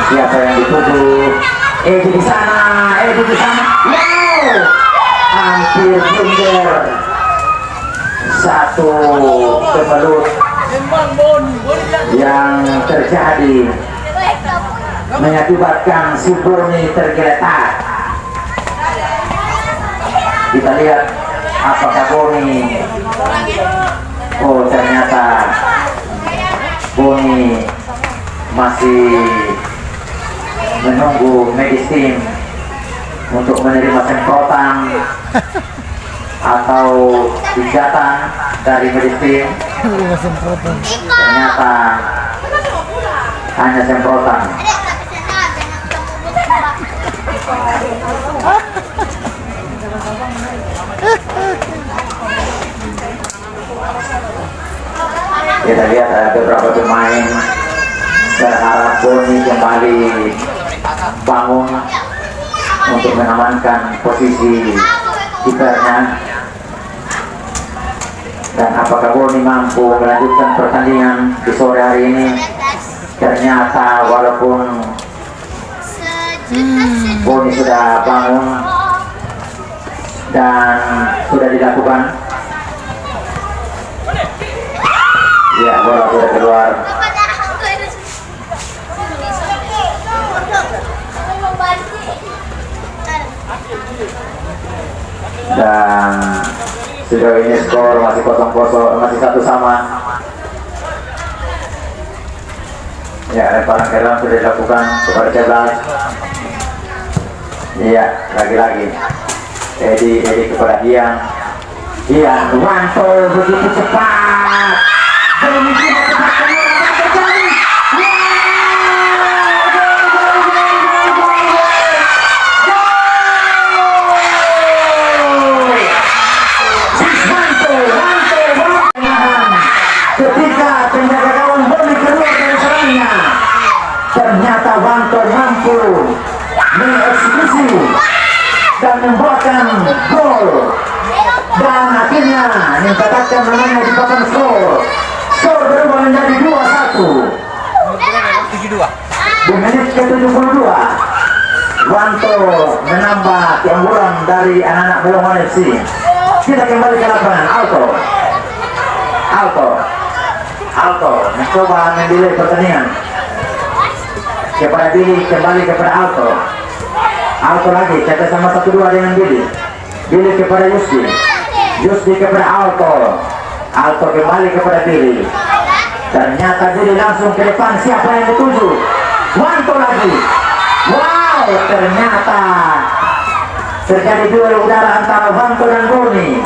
Siapa yang dituju? Edi di sana. Wow! Hampir blunder. Satu kebelut yang terjadi mengakibatkan si Boni tergeletak. Kita lihat apakah Boni. Oh, ternyata Boni masih menunggu medis tim untuk menerima semprotan atau pijatan dari medis tim. Ternyata hanya semprotan. Kita lihat ada beberapa pemain berharap Boni kembali bangun untuk mengamankan posisi kipernya. Dan apakah Boni mampu melanjutkan pertandingan di sore hari ini? Ternyata walaupun Boni sudah bangun dan sudah dilakukan, ya, bola sudah keluar. Dan sejauh ini skor masih 0-0, masih 1-1. Ya, lemparan ke dalam sudah dilakukan kepada Ceblas. Iya, lagi-lagi Edi kepada Dian. Wanto begitu cepat. Ketika penjaga gawang mencatatkan gol dan akhirnya mencatatkan namanya di papan skor. Skor berubah menjadi 2-1 72. di menit ke-72. Wanto menambah keunggulan dari anak-anak Belongan FC. Kita kembali ke lapangan. Alto mencoba mendelay pertandingan. Kepada Billy, kembali kepada Alto lagi, kita sama 1-2 dengan Billy kepada Yusti kepada Alto kembali kepada Billy. Ternyata Billy langsung ke depan, siapa yang dituju? Wanto lagi. Wow, ternyata terjadi duel udara antara Wanto dan Boni.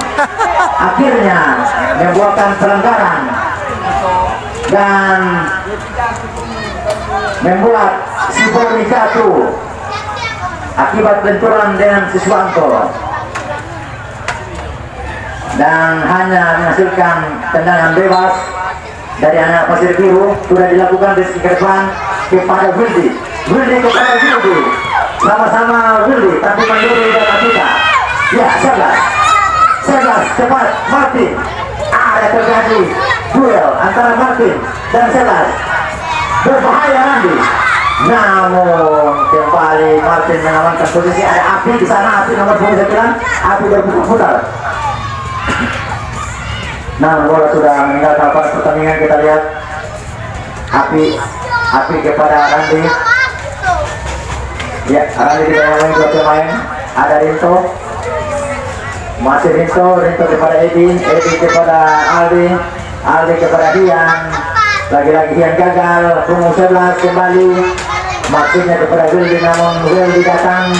Akhirnya membuatkan pelanggaran dan membuat si Boni jatuh akibat benturan dengan Siswanto dan hanya menghasilkan tendangan bebas dari anak Pasir Biru. Sudah dilakukan di ke depan kepada Wildy kepada Wildy, sama-sama Wildy tapi mandiri dan Atika. Ya, 11 cepat Martin. Ada terjadi duel antara Martin dan 11, berbahaya Randy. Namun kembali Martin mengamankan posisi. Ada Api di sana, Api nomor 29, Api berputar. Nah, bola sudah meninggalkan pertandingan. Kita lihat Api kepada Randy. Ya, Randy tidak main, dua pemain. Ada Rinto, masih Rinto kepada Edi kepada Aldi kepada Dian. Lagi-lagi Dian gagal. Punggung 11 kembali. Maksudnya kepada Wildy, namun Wildy datang.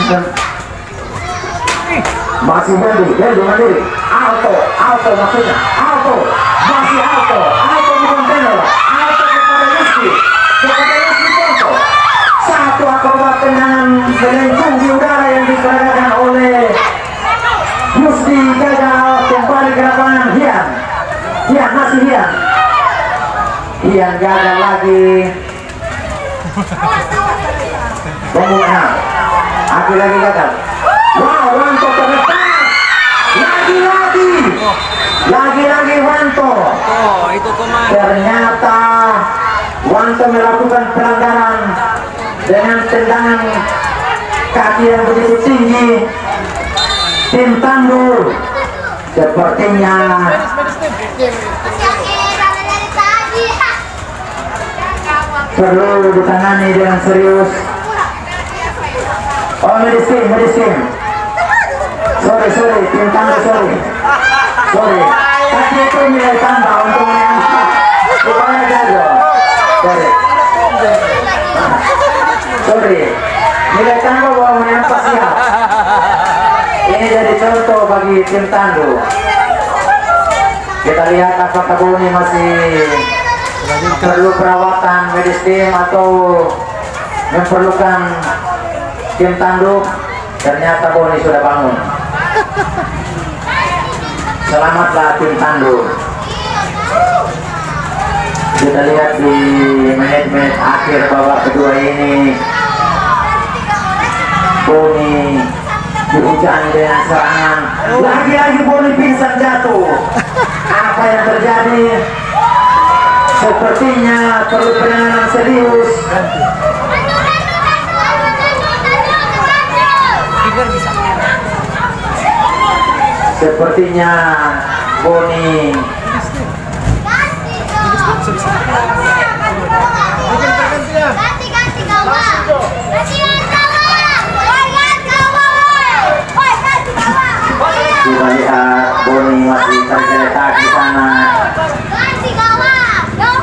Masih Wildy mandiri. Alto maksudnya. Masih Alto bukan Benel. Alto kepada Yusti Ponto. Satu akrobat tendangan melengkung di udara yang dikerjakan oleh Yusti gagal. Kembali ke lapangan. Hian gagal lagi. Punggung 6. Aki lagi gagal. Wow, Wanto terlepas. Lagi-lagi Wanto. Itu pemain. Ternyata Wanto melakukan pelanggaran dengan tendangan kaki yang begitu tinggi. Tim Tandur sepertinya perlu ditangani dengan serius. Oh, medicine. Sorry, tim Tandur sorry. Tapi itu nilai tambah untuk menangkap. Supaya jago. Sorry. Nilai tambah bahwa menangkap siap. Ini jadi contoh bagi tim Tandu. Kita lihat apakah Boni masih perlu perawatan medis tim atau memerlukan tim Tandu. Ternyata Boni sudah bangun. Selamatlah tim Tandu. Kita lihat di menit-menit akhir babak kedua ini, Boni dihujani dengan serangan. Lagi-lagi Boni pingsan jatuh. Apa yang terjadi? Sepertinya perlu penanganan serius. Sepertinya Boni kita lihat Boni masih tergeletak di sana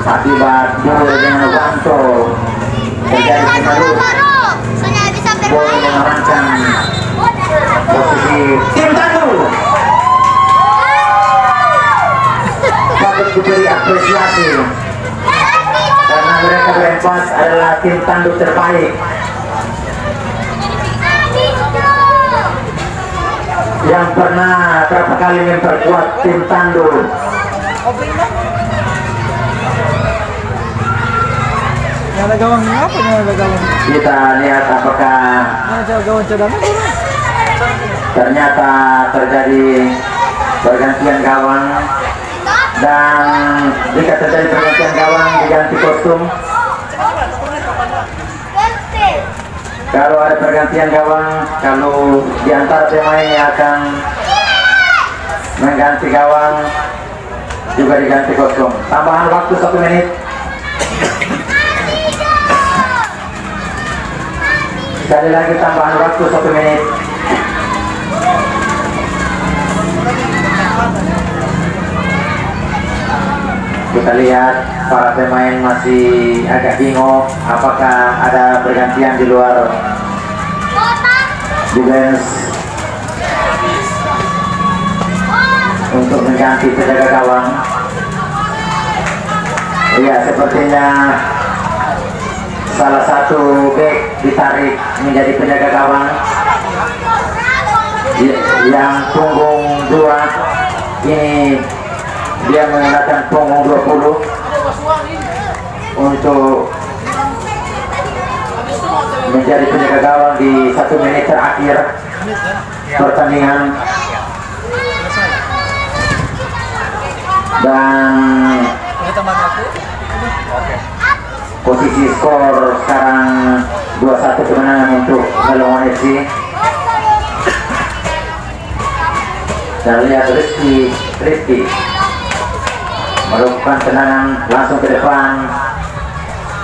akibat duel dengan Wanto. Terjadi penerus. Boni mengamankan posisi tim Tandu. Patut diberi apresiasi karena mereka berempat adalah tim Tandu terbaik yang pernah berapa kali memperkuat tim Tandu. Yang ada gawang ini apa yang ada gawang? Kita lihat apakah Yang ada gawang cadangan. ternyata terjadi pergantian gawang, dan jika terjadi pergantian gawang diganti kostum. Kalau ada pergantian gawang, kalau di antara pemain yang akan mengganti gawang juga diganti kostum. Tambahan waktu 1 menit. Sekali lagi tambahan waktu 1 menit. Kita lihat para pemain masih agak bingung apakah ada pergantian di luar defense untuk mengganti penjaga gawang. Iya, sepertinya salah satu back ditarik menjadi penjaga gawang yang punggung 2. Ini dia menggunakan punggung 20 untuk menjadi penjaga gawang di 1 menit terakhir pertandingan. Dan posisi skor sekarang 2-1 kemenangan untuk Melongan FC. Dan lihat Rizky melakukan tendangan langsung ke depan.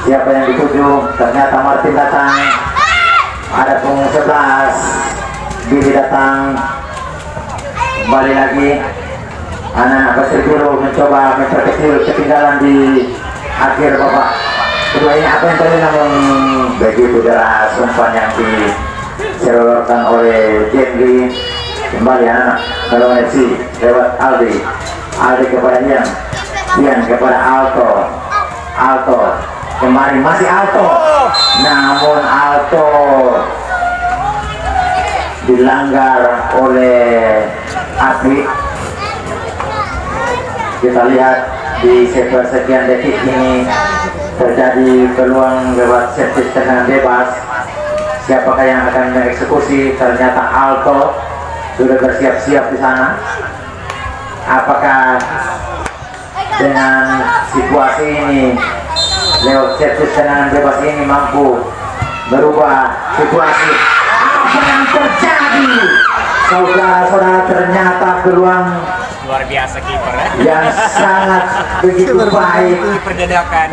Siapa yang dituju? Ternyata Martin datang. Ada punggung 11. Billy datang. Kembali lagi anak-anak Pasir Biru mencoba memperkecil ketinggalan di akhir babak kedua ini. Apa yang tadi namun begitu deras umpan yang diserolorkan oleh Jendri. Kembali anak-anak Melongan FC lewat Aldi kepada Ian kepada Alto kemarin masih Alto, namun Alto dilanggar oleh Asri. Kita lihat di sekian detik ini terjadi peluang lewat set tendangan bebas. Siapakah yang akan mengeksekusi? Ternyata Alto sudah bersiap-siap di sana. Apakah dengan situasi ini lewat set tendangan bebas ini mampu berubah situasi? Apa yang terjadi? Saudara-saudara, ternyata peluang Luar biasa kiper ya. yang sangat begitu baik Kiper dadakan.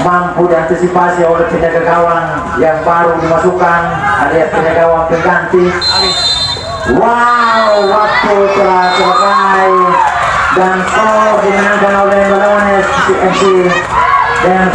mampu diantisipasi oleh penjaga gawang yang baru dimasukkan alias penjaga gawang pengganti. Wow, waktu telah selesai dan skor dimenangkan oleh Melongan FC dengan